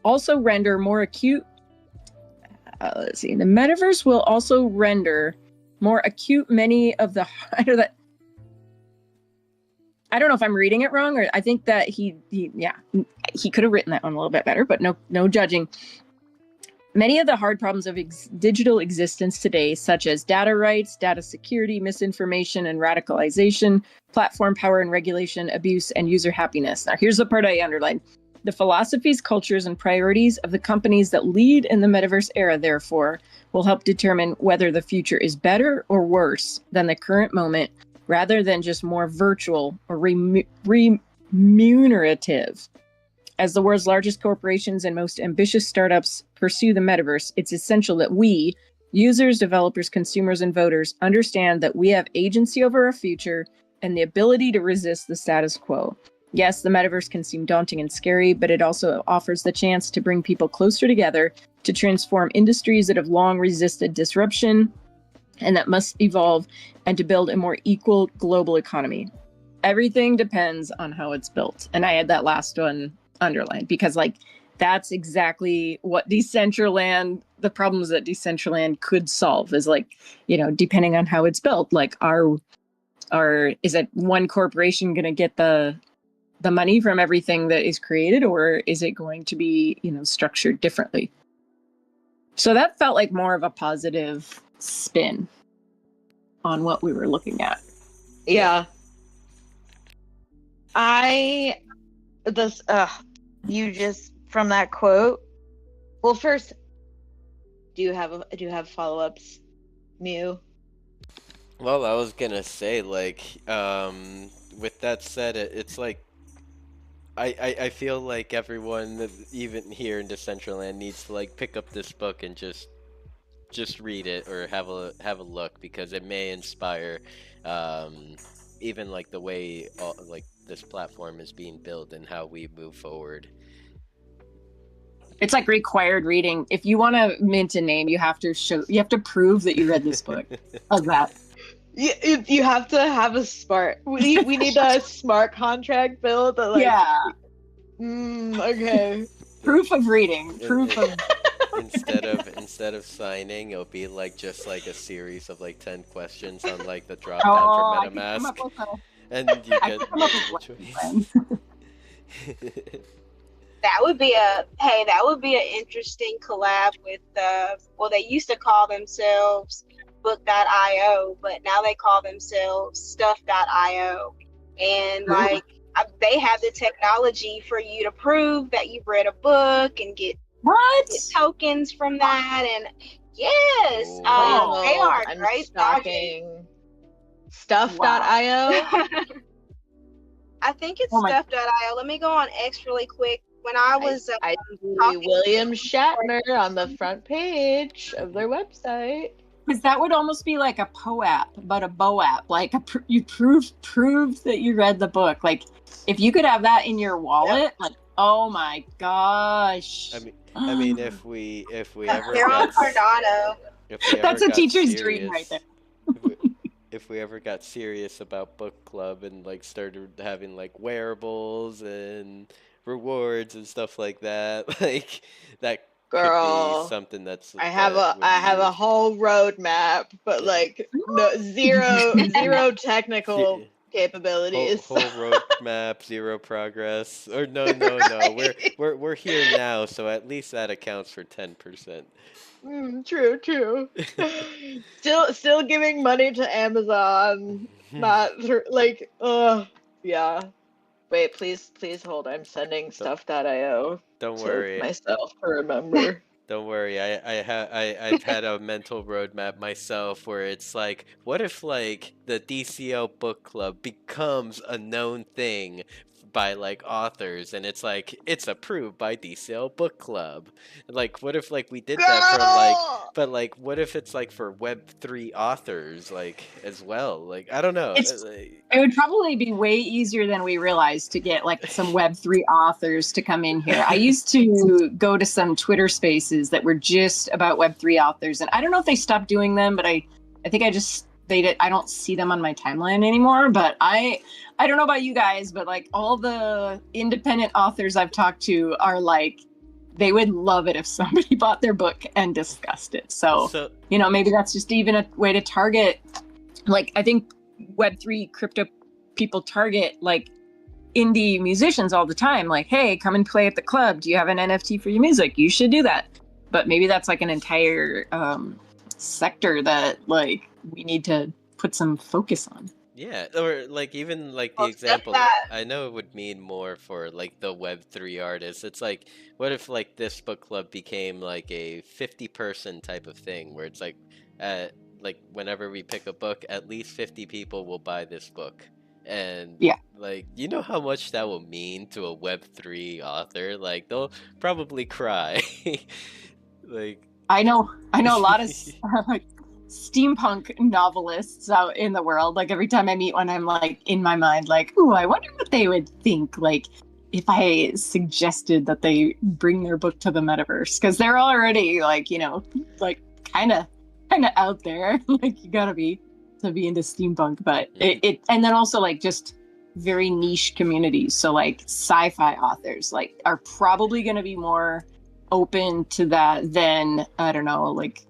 also render more acute let's see, the metaverse will also render more acute many of the I don't know if I'm reading it wrong, or I think that he could have written that one a little bit better, but no judging. Many of the hard problems of digital existence today, such as data rights, data security, misinformation and radicalization, platform power and regulation, abuse, and user happiness. Now, here's the part I underlined. The philosophies, cultures, and priorities of the companies that lead in the metaverse era, therefore, will help determine whether the future is better or worse than the current moment, rather than just more virtual or remunerative. As the world's largest corporations and most ambitious startups pursue the metaverse, it's essential that we, users, developers, consumers, and voters, understand that we have agency over our future and the ability to resist the status quo. Yes, the metaverse can seem daunting and scary, but it also offers the chance to bring people closer together to transform industries that have long resisted disruption and that must evolve, and to build a more equal global economy. Everything depends on how it's built. And I had that last one underlined because like that's exactly what Decentraland, the problems that Decentraland could solve is like, you know, depending on how it's built, like is it one corporation going to get the money from everything that is created, or is it going to be, you know, structured differently? So that felt like more of a positive spin on what we were looking at. Yeah. You just from that quote. Well, first, do you have follow-ups, Mew? Well, I was gonna say, like, with that said, it's like, I feel like everyone, even here in Decentraland, needs to like pick up this book and just read it or have a look, because it may inspire, even like the way like this platform is being built and how we move forward. It's like required reading. If you want to mint a name, you have to prove that you read this book. How's that? You have to have a smart. We need a smart contract build. That, like, yeah. Okay. Proof of reading. Proof of. Instead of signing, it'll be like just like a series of like 10 questions on like the drop down for MetaMask, and you get multiple choice. That would be an interesting collab with well, they used to call themselves Book.io, but now they call themselves Stuff.io, and like they have the technology for you to prove that you've read a book and get tokens from that. And yes, they are great. Stalking Stuff.io. I think it's Stuff.io. Let me go on X really quick. When I was I see William Shatner on the front page of their website. Because that would almost be like a POAP, but a BOAP. Like you prove that you read the book. Like if you could have that in your wallet, like oh my gosh. I mean, if we ever they're on Cardano. That's a teacher's dream right there. If we ever got serious about book club and like started having like wearables and rewards and stuff like that, like that could be something that's. I have a whole roadmap, but like zero technical capabilities. Whole roadmap, zero progress. Or no. We're here now, so at least that accounts for 10%. True. Still giving money to Amazon. Not like yeah. Wait, please hold. I'm sending Stuff.io. Don't worry. Myself to remember. Don't worry. I've had a mental roadmap myself where it's like, what if like the DCL book club becomes a known thing by like authors, and it's like it's approved by DCL book club. Like what if like we did that for like, but like what if it's like for Web3 authors like as well? Like I don't know. It would probably be way easier than we realized to get like some Web3 authors to come in here. I used to go to some Twitter spaces that were just about Web3 authors, and I don't know if they stopped doing them, but I think I don't see them on my timeline anymore. But I don't know about you guys, but like all the independent authors I've talked to are like, they would love it if somebody bought their book and discussed it. So you know, maybe that's just even a way to target. Like I think Web3 crypto people target like indie musicians all the time. Like, hey, come and play at the club. Do you have an NFT for your music? You should do that. But maybe that's like an entire sector that like we need to put some focus on. Yeah, or like even like the example, I know it would mean more for like the Web3 artists. It's like, what if like this book club became like a 50-person type of thing where it's like whenever we pick a book, at least 50 people will buy this book. And like, you know how much that will mean to a Web3 author? Like they'll probably cry. Like I know a lot of like steampunk novelists out in the world. Like every time I meet one, I'm like in my mind like, ooh, I wonder what they would think. Like if I suggested that they bring their book to the metaverse, because they're already like, you know, like kind of out there. Like you gotta be to be into steampunk, but it and then also like just very niche communities. So like sci-fi authors like are probably going to be more open to that than, I don't know, like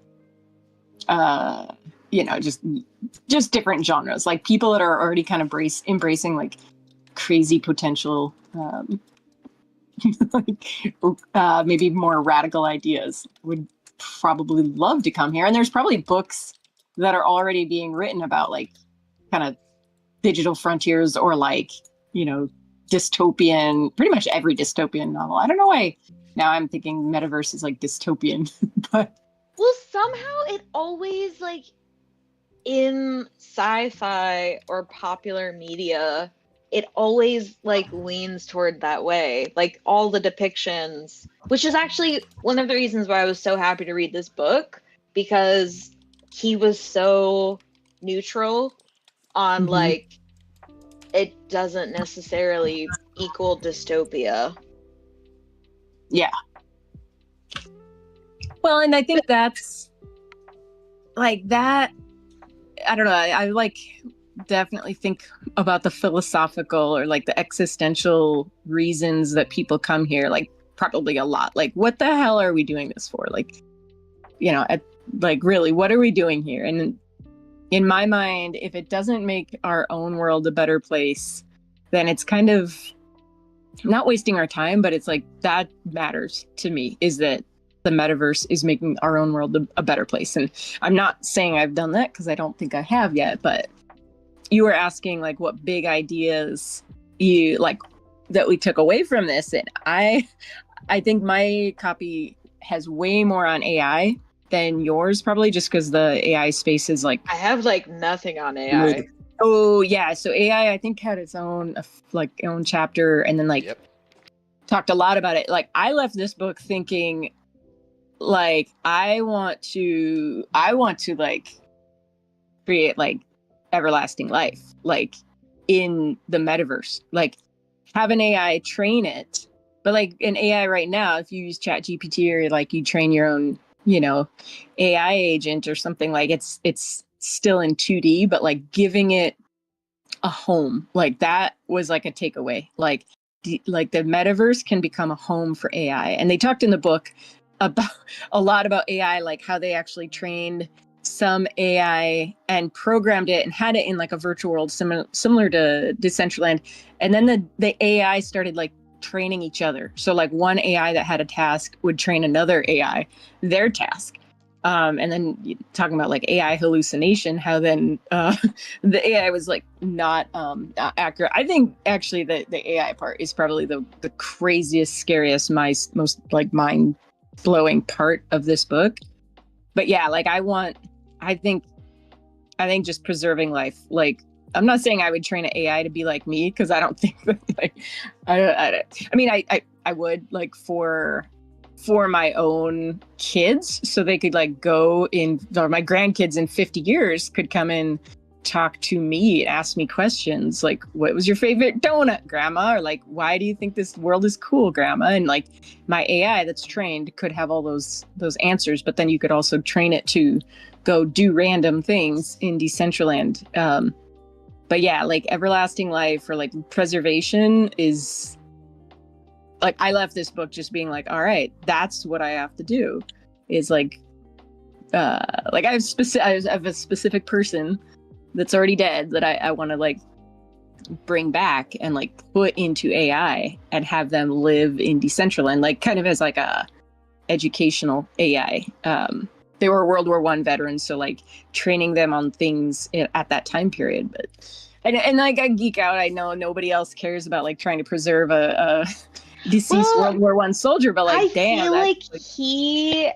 you know, just different genres. Like people that are already kind of embracing like crazy potential, like maybe more radical ideas would probably love to come here. And there's probably books that are already being written about like kind of digital frontiers or like, you know, dystopian, pretty much every dystopian novel. I don't know why now I'm thinking metaverse is like dystopian, but Well, somehow it always like in sci-fi or popular media, it always like leans toward that way. Like all the depictions, which is actually one of the reasons why I was so happy to read this book, because he was so neutral on like it doesn't necessarily equal dystopia. Yeah. Well, and I think that's like that. I don't know. I like definitely think about the philosophical or like the existential reasons that people come here, like probably a lot. Like, what the hell are we doing this for? Like, you know, like really, what are we doing here? And in my mind, if it doesn't make our own world a better place, then it's kind of not wasting our time, but it's like that matters to me, is that the metaverse is making our own world a better place. And I'm not saying I've done that because I don't think I have yet, but you were asking like what big ideas you like that we took away from this. And I think my copy has way more on AI than yours, probably just because the AI space is like, I have like nothing on AI. oh yeah, so AI I think had its own like own chapter, and then like talked a lot about it. Like I left this book thinking like I want to like create like everlasting life, like in the metaverse, like have an AI train it. But like an AI right now, if you use Chat GPT or like you train your own, you know, AI agent or something, like it's still in 2D, but like giving it a home, like that was like a takeaway. Like like the metaverse can become a home for AI. And they talked in the book about a lot about AI, like how they actually trained some AI and programmed it and had it in like a virtual world similar to Decentraland. And then the AI started like training each other. So like one AI that had a task would train another AI their task. And then talking about like AI hallucination, how then the AI was like not accurate. I think actually the AI part is probably the craziest, scariest, most like mind blowing part of this book. But yeah, like I think just preserving life. Like I'm not saying I would train an AI to be like me, because I don't think that like I mean I would like for my own kids, so they could like go in, or my grandkids in 50 years could come in, talk to me and ask me questions like, what was your favorite donut, grandma? Or like, why do you think this world is cool, grandma? And like my AI that's trained could have all those answers, but then you could also train it to go do random things in Decentraland. But yeah, like everlasting life or like preservation is like, I left this book just being like, all right, that's what I have to do, is like I have a specific person that's already dead that I want to like bring back and like put into AI and have them live in Decentraland, like kind of as like a educational AI. They were World War I veterans, so like training them on things at that time period. But and like I geek out. I know nobody else cares about like trying to preserve a deceased World War I soldier, but like, I damn, feel like he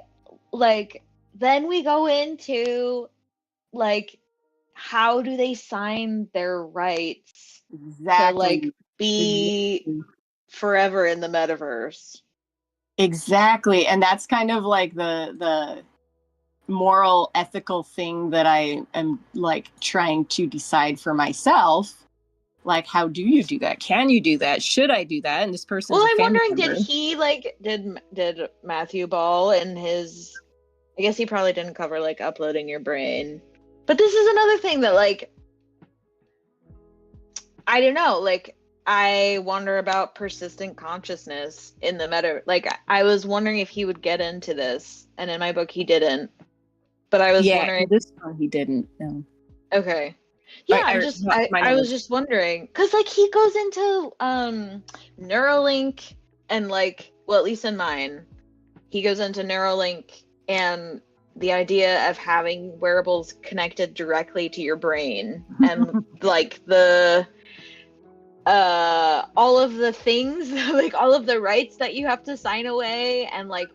like then we go into like how do they sign their rights to like be forever in the metaverse? Exactly. And that's kind of like the moral ethical thing that I am like trying to decide for myself, like, how do you do that? Can you do that? Should I do that? And this person's Well, a I'm family wondering, member. did he like did Matthew Ball and his? I guess he probably didn't cover like uploading your brain, but this is another thing that like I don't know. Like I wonder about persistent consciousness in the meta. Like I was wondering if he would get into this, and in my book he didn't. But I was Yeah, wondering. this one he didn't. No. Okay. Yeah, I was just wondering because like he goes into Neuralink and like well at least in mine he goes into Neuralink and the idea of having wearables connected directly to your brain and like the all of the things like all of the rights that you have to sign away and like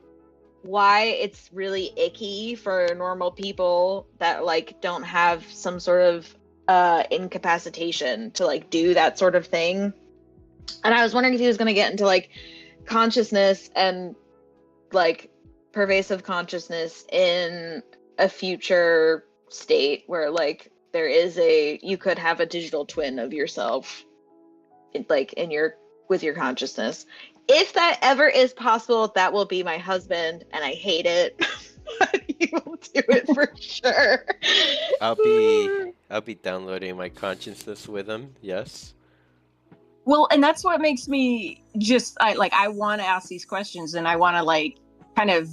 why it's really icky for normal people that like don't have some sort of incapacitation to like do that sort of thing. And I was wondering if he was going to get into like consciousness and like pervasive consciousness in a future state where like there is you could have a digital twin of yourself like in your with your consciousness. If that ever is possible, that will be my husband, and I hate it. But he will do it for sure. I'll be downloading my consciousness with him. Yes. Well, and that's what makes me just I want to ask these questions, and I want to like kind of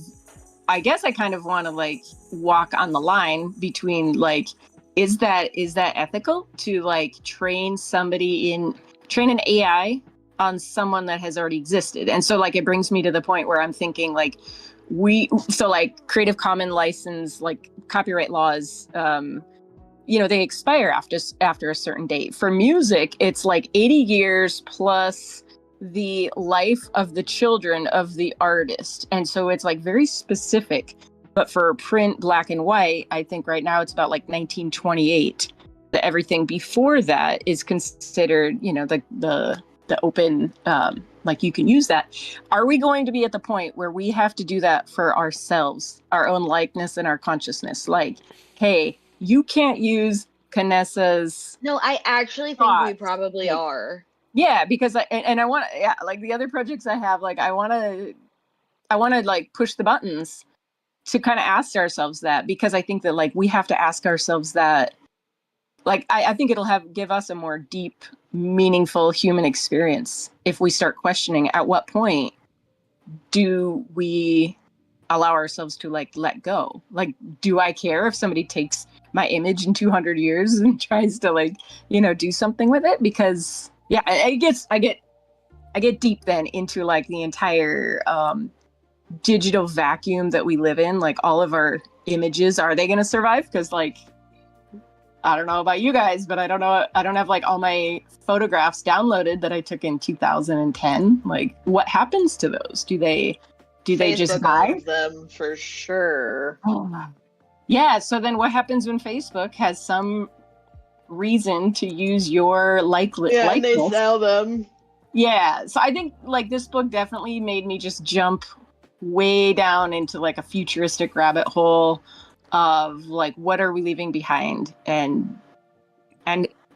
I guess I kind of want to like walk on the line between like is that ethical to like train an AI on someone that has already existed? And so like it brings me to the point where I'm thinking like like Creative Commons license, like copyright laws, they expire after a certain date. For music, it's like 80 years plus the life of the children of the artist. And so it's like very specific. But for print, black and white, I think right now it's about like 1928. Everything before that is considered, the open, like you can use that. Are we going to be at the point where we have to do that for ourselves, our own likeness and our consciousness? Like, hey, you can't use Canessa's. No, I actually think thoughts. we probably like, are. Yeah, because I want to, like the other projects I have, like I want to like push the buttons to kind of ask ourselves that, because I think that like we have to ask ourselves that. Like, I think it'll give us a more deep, meaningful human experience if we start questioning at what point do we allow ourselves to like let go? Like, do I care if somebody takes my image in 200 years and tries to like, do something with it? Because yeah, I get deep then into like the entire digital vacuum that we live in. Like all of our images, are they going to survive? Because like, I don't know about you guys, but I don't have like all my photographs downloaded that I took in 2010. Like, what happens to those? Do they just die? Facebook owns them for sure. Oh. Yeah. So then, what happens when Facebook has some reason to use your likeness? Yeah, and they sell them. Yeah. So I think like this book definitely made me just jump way down into like a futuristic rabbit hole of like, what are we leaving behind, and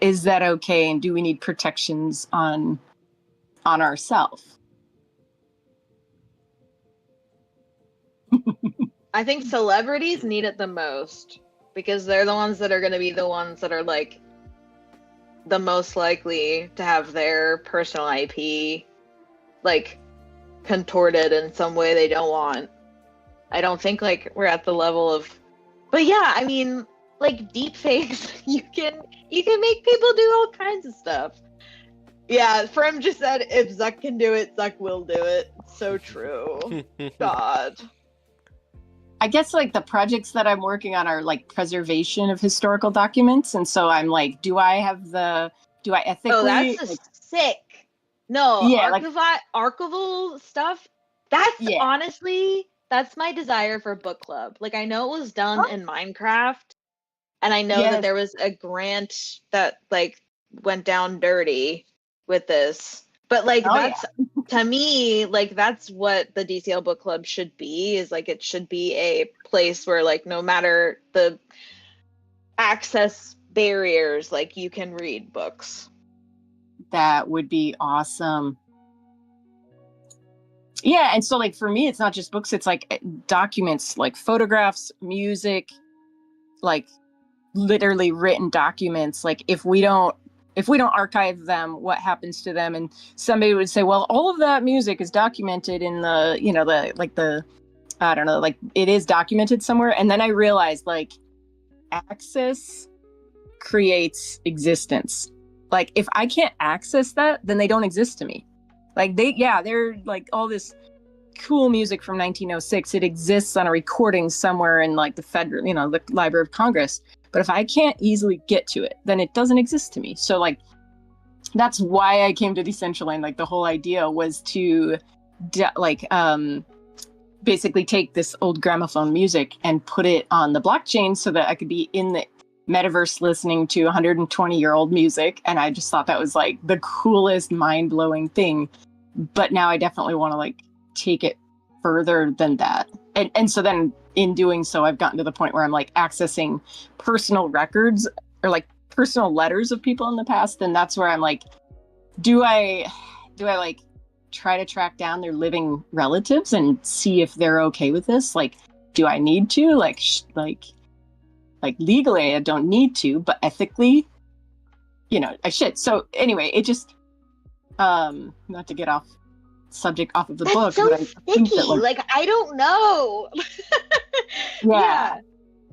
is that okay, and do we need protections on ourselves? I think celebrities need it the most because they're the ones that are going to be the ones that are like the most likely to have their personal IP like contorted in some way they don't want. I don't think like we're at the level of. But yeah, I mean, like deep fakes, you can make people do all kinds of stuff. Yeah, Frem just said if Zuck can do it, Zuck will do it. So true. God. I guess like the projects that I'm working on are like preservation of historical documents, and so I'm like, do I ethically? Oh, that's sick. No, yeah, archival stuff. That's honestly. That's my desire for book club. Like I know it was done in Minecraft, and I know that there was a grant that like went down dirty with this. But like to me, like that's what the DCL book club should be, is like it should be a place where like no matter the access barriers, like you can read books. That would be awesome. Yeah, and so like for me, it's not just books, it's like documents, like photographs, music, like literally written documents. Like if we don't archive them, what happens to them? And somebody would say, well, all of that music is documented in the, you know, the I don't know, like it is documented somewhere. And then I realized like access creates existence. Like if I can't access that, then they don't exist to me. Like they're like all this cool music from 1906. It exists on a recording somewhere in like the federal, you know, the Library of Congress. But if I can't easily get to it, then it doesn't exist to me. So like, that's why I came to Decentraland. Like the whole idea was to basically take this old gramophone music and put it on the blockchain so that I could be in the metaverse listening to 120-year-old music. And I just thought that was like the coolest, mind-blowing thing. But now I definitely want to like take it further than that. And so then in doing so, I've gotten to the point where I'm like accessing personal records or like personal letters of people in the past. And that's where I'm like, do I like try to track down their living relatives and see if they're okay with this? Like, do I need to? Like legally, I don't need to, but ethically, you know, I should. So anyway, it just, not to get off subject off of the book. So but sticky. Like, I don't know. Yeah.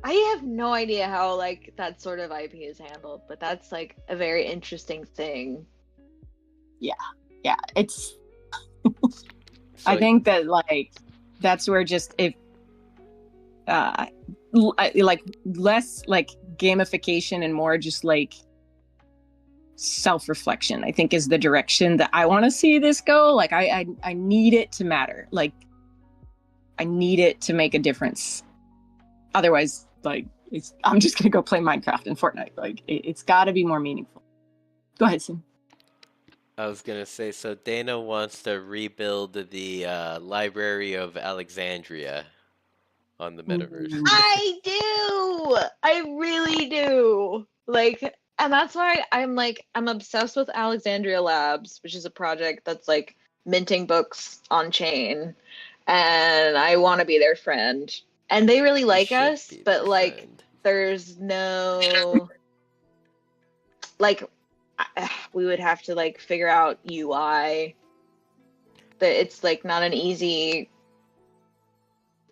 I have no idea how like that sort of IP is handled, but that's like a very interesting thing. Yeah, it's I think that like that's where just if like less like gamification and more just like self-reflection, I think is the direction that I want to see this go. Like I need it to matter. Like I need it to make a difference. Otherwise, like I'm just gonna go play Minecraft and Fortnite. Like it's got to be more meaningful. Go ahead, Sim. I was gonna say, so Dana wants to rebuild the Library of Alexandria on the metaverse. I do. I really do. Like, and that's why I'm obsessed with Alexandria Labs, which is a project that's like minting books on chain, and I want to be their friend. And they really like us, but like friend. there's no like we would have to like figure out UI. That it's like not an easy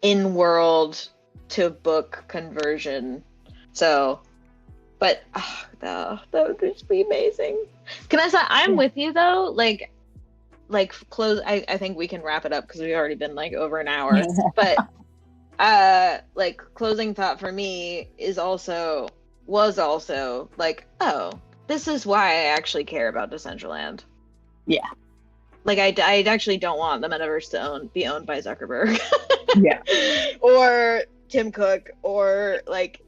in-world to book conversion. So, but that would just be amazing. Can I say I'm with you though? Like close. I think we can wrap it up because we've already been like over an hour. But like closing thought for me was also like, oh, this is why I actually care about Decentraland. Yeah. Like I actually don't want the metaverse to be owned by Zuckerberg. Yeah. Or Tim Cook, or like,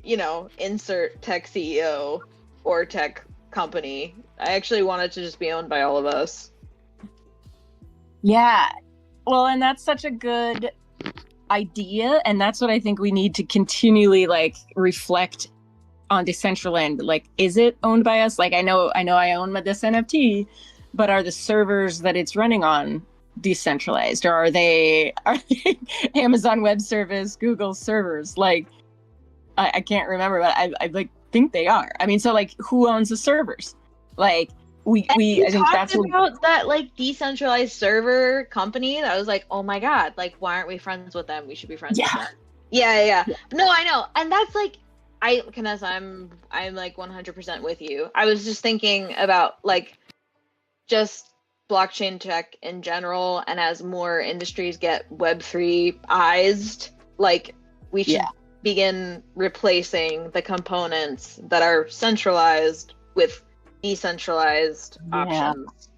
you know, insert tech CEO or tech company. I actually want it to just be owned by all of us. Yeah. Well, and that's such a good idea, and that's what I think we need to continually like reflect on Decentraland. Like, is it owned by us? Like I know I own this NFT, but are the servers that it's running on decentralized, or are they Amazon Web Service, Google servers? Like I can't remember, but I like think they are. I mean, so like who owns the servers? Like we I think that's about that like decentralized server company that was like, oh my god, like why aren't we friends with them? We should be friends with them. Yeah. No, I know. And that's like Vanessa, I'm like 100% with you. I was just thinking about like just blockchain tech in general, and as more industries get Web3ized, like we should begin replacing the components that are centralized with decentralized options.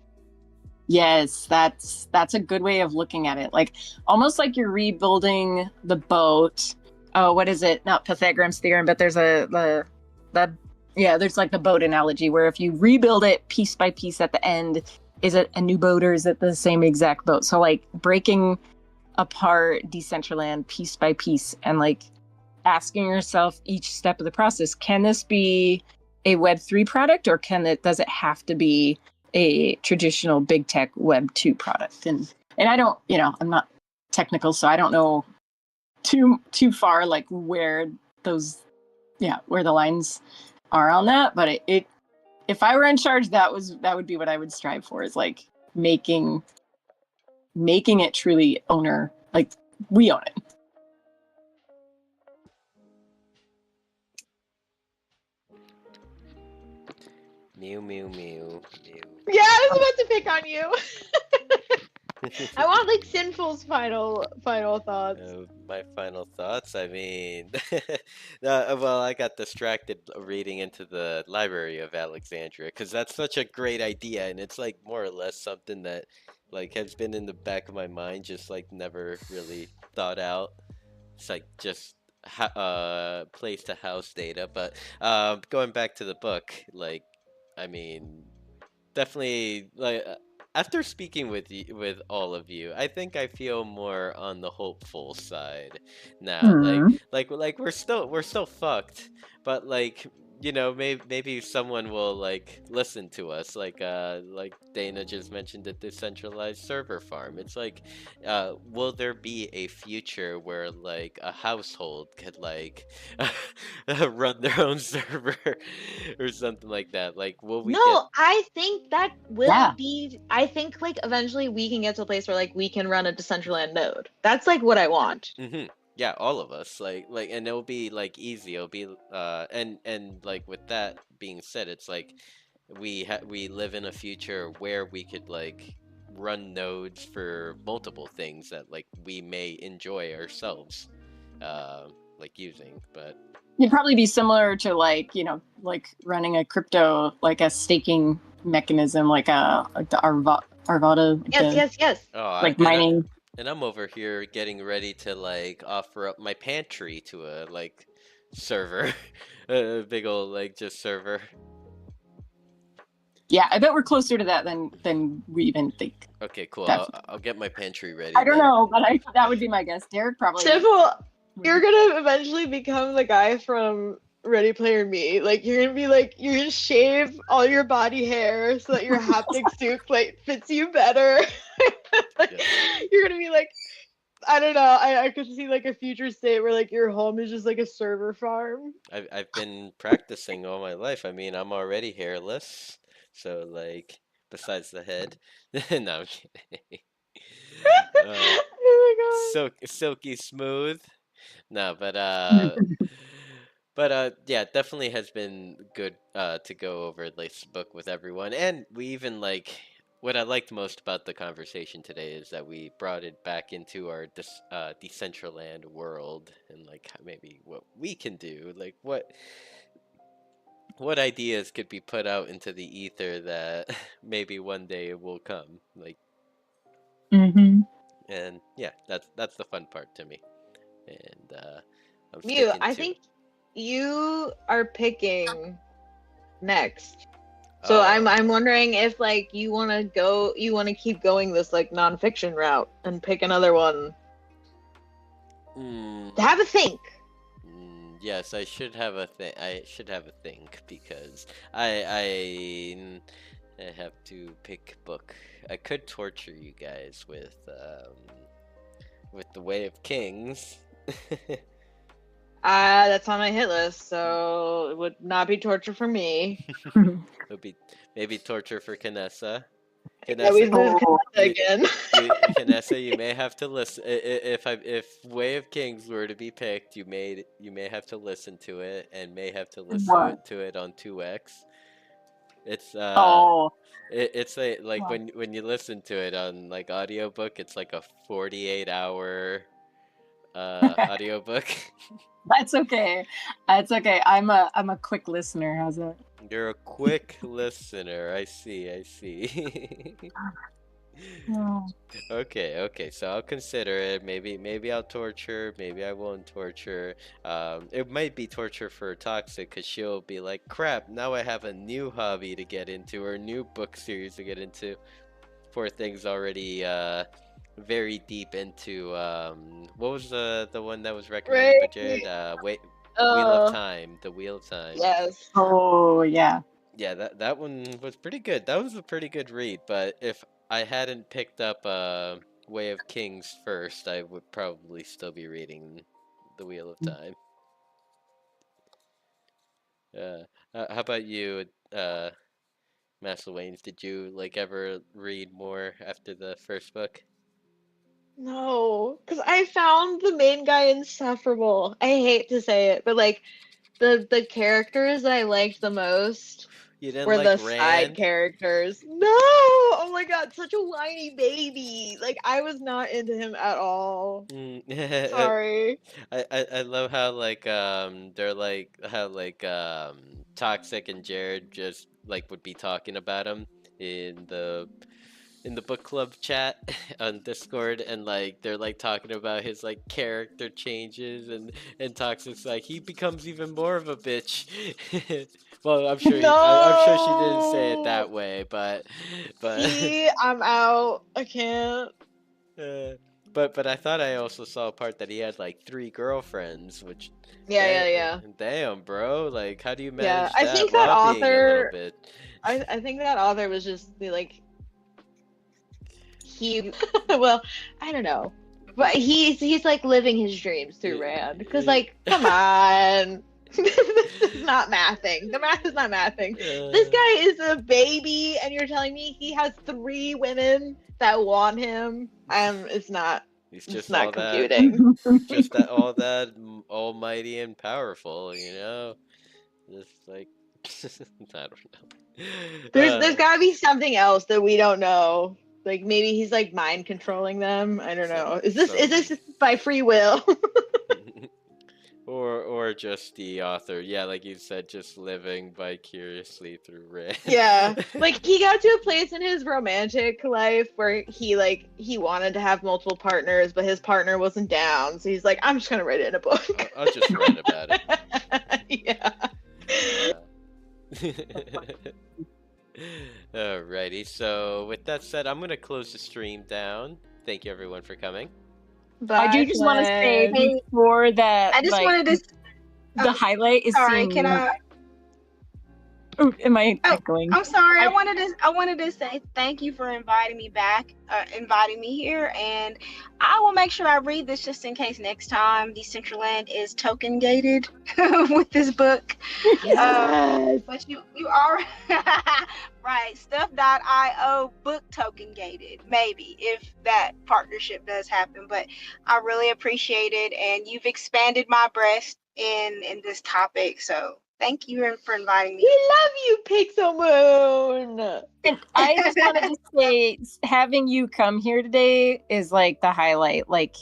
Yes, that's a good way of looking at it. Like almost like you're rebuilding the boat. Oh, what is it? Not Pythagoras theorem, but there's there's like the boat analogy where if you rebuild it piece by piece at the end, is it a new boat or is it the same exact boat? So like breaking apart Decentraland piece by piece and like asking yourself each step of the process, can this be a Web3 product, or does it have to be a traditional big tech Web 2 product. And I don't, I'm not technical, so I don't know too far like where where the lines are on that. But it if I were in charge, that would be what I would strive for, is like making it truly owner, like we own it. Mew, mew, mew, mew. Yeah, I was about to pick on you. I want like Sinful's final thoughts. My final thoughts. I mean, well, I got distracted reading into the Library of Alexandria because that's such a great idea, and it's like more or less something that like has been in the back of my mind, just like never really thought out. It's like just place to house data, but going back to the book, like, I mean, definitely like after speaking with all of you, I think I feel more on the hopeful side now. Like we're still fucked, but like, maybe someone will like listen to us. Like Dana just mentioned, the decentralized server farm. It's like, will there be a future where like a household could like run their own server or something like that? Like, will we No, I think that will Yeah. be. I think like eventually we can get to a place where like we can run a Decentraland node. That's like what I want. Yeah, all of us, and it'll be like easy. It'll be and like with that being said, it's like we live in a future where we could like run nodes for multiple things that like we may enjoy ourselves, like using. But It'd probably be similar to like, like running a crypto, like a staking mechanism, like the Arvada. Yes. oh, Like mining. And I'm over here getting ready to like offer up my pantry to a like server, a big old like just server. Yeah, I bet we're closer to that than we even think. Okay, cool. Definitely. I'll get my pantry ready. I don't then. know, but that would be my guess. Derek probably. Simple. You're gonna eventually become the guy from Ready Player Me. Like you're gonna shave all your body hair so that your haptic suit like fits you better. You're gonna be like, I don't know. I could see like a future state where like your home is just like a server farm. I've been practicing all my life. I mean, I'm already hairless, so like besides the head. No, I'm kidding. Oh my god. Silky smooth. No, but yeah, definitely has been good to go over this book with everyone, and we even like what I liked most about the conversation today is that we brought it back into our Decentraland world and like maybe what we can do, like what ideas could be put out into the ether that maybe one day will come, like. And yeah, that's the fun part to me, and I'm Mew, sticking I to think you are picking next. So I'm wondering if like you want to keep going this like nonfiction route and pick another one. Have a think. Yes, I should have a think because I have to pick book. I could torture you guys with the Way of Kings. That's on my hit list, so it would not be torture for me. It would be maybe torture for Kanessa. Yeah, we moved again. Kanessa, you may have to listen. If Way of Kings were to be picked, you may have to listen to it and may have to listen to it on 2x. It's it's a like when you listen to it on like audiobook, it's like a 48-hour audiobook. That's okay. That's okay. I'm a quick listener. How's that? You're a quick listener. I see. Oh. Okay. So I'll consider it. Maybe I'll torture. Maybe I won't torture. It might be torture for Toxic because she'll be like, "Crap! Now I have a new hobby to get into or a new book series to get into." Poor thing's already very deep into what was the one that was recommended by Jared? Wheel of Time. The Wheel of Time. Yes. Oh yeah. Yeah, that one was pretty good. That was a pretty good read, but if I hadn't picked up Way of Kings first, I would probably still be reading The Wheel of Time. How about you, Master Waynes? Did you like ever read more after the first book? No, because I found the main guy insufferable. I hate to say it, but like the characters that I liked the most You didn't were like the side Rand? characters. No! Oh my god, such a whiny baby. Like I was not into him at all. Mm, Sorry. I love how like they're like how like Toxic and Jared just like would be talking about him in the book club chat on Discord, and like they're like talking about his like character changes, and Toxic's like he becomes even more of a bitch. Well, I'm sure she didn't say it No! that way, but See, I'm out. I can't. uh, but I thought I also saw a part that he had like 3 girlfriends, which Yeah, damn, yeah, yeah. damn, bro, like how do you Yeah, manage I that think that while being a little author bit? I think that author was just like he well, I don't know. But he's like living his dreams through Rand. Because like, come on. This is not mathing. The math is not mathing. This Uh, guy is a baby and you're telling me he has 3 women that want him. he's It's just not all that. computing. Just that all that almighty and powerful, you know? Just like I don't know. There's gotta be something else that we don't know. Like maybe he's like mind controlling them. I don't know. Is Some this by free will? or just the author. Yeah, like you said, just living vicariously through Rand. Yeah. Like he got to a place in his romantic life where he wanted to have multiple partners, but his partner wasn't down. So he's like, I'm just gonna write it in a book. I'll just write about it. Yeah. Alrighty, so with that said, I'm gonna close the stream down. Thank you everyone for coming. I do Bye, just want to say Flynn. Hey, before that, I just like wanted to. the Oh, highlight is sorry, seeing. can I? Oh, am I Oh, echoing? I'm sorry. I wanted to say thank you for inviting me back, inviting me here, and I will make sure I read this just in case next time Decentraland is token gated with this book. Yes. But you are right. Stuff.io book token gated, maybe if that partnership does happen. But I really appreciate it, and you've expanded my breast in this topic. So thank you for inviting me. We love you, Pixel Moon. And I just wanted to say, having you come here today is like the highlight. Like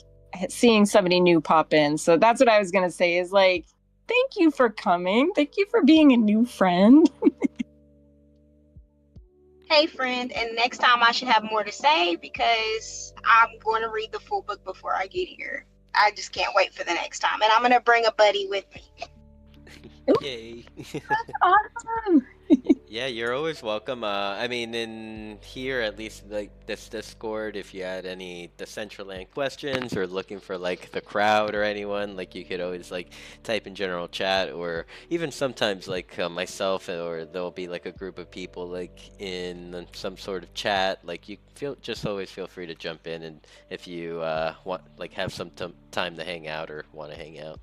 seeing somebody new pop in. So that's what I was gonna say. Is like, thank you for coming. Thank you for being a new friend. Hey, friend, and next time I should have more to say because I'm going to read the full book before I get here. I just can't wait for the next time, and I'm going to bring a buddy with me. Yay. Awesome. Yeah, you're always welcome. I mean, in here, at least like this Discord, if you had any Decentraland questions or looking for like the crowd or anyone, like you could always like type in general chat, or even sometimes like myself, or there'll be like a group of people like in some sort of chat. Like you just always feel free to jump in, and if you want like have some time to hang out or want to hang out.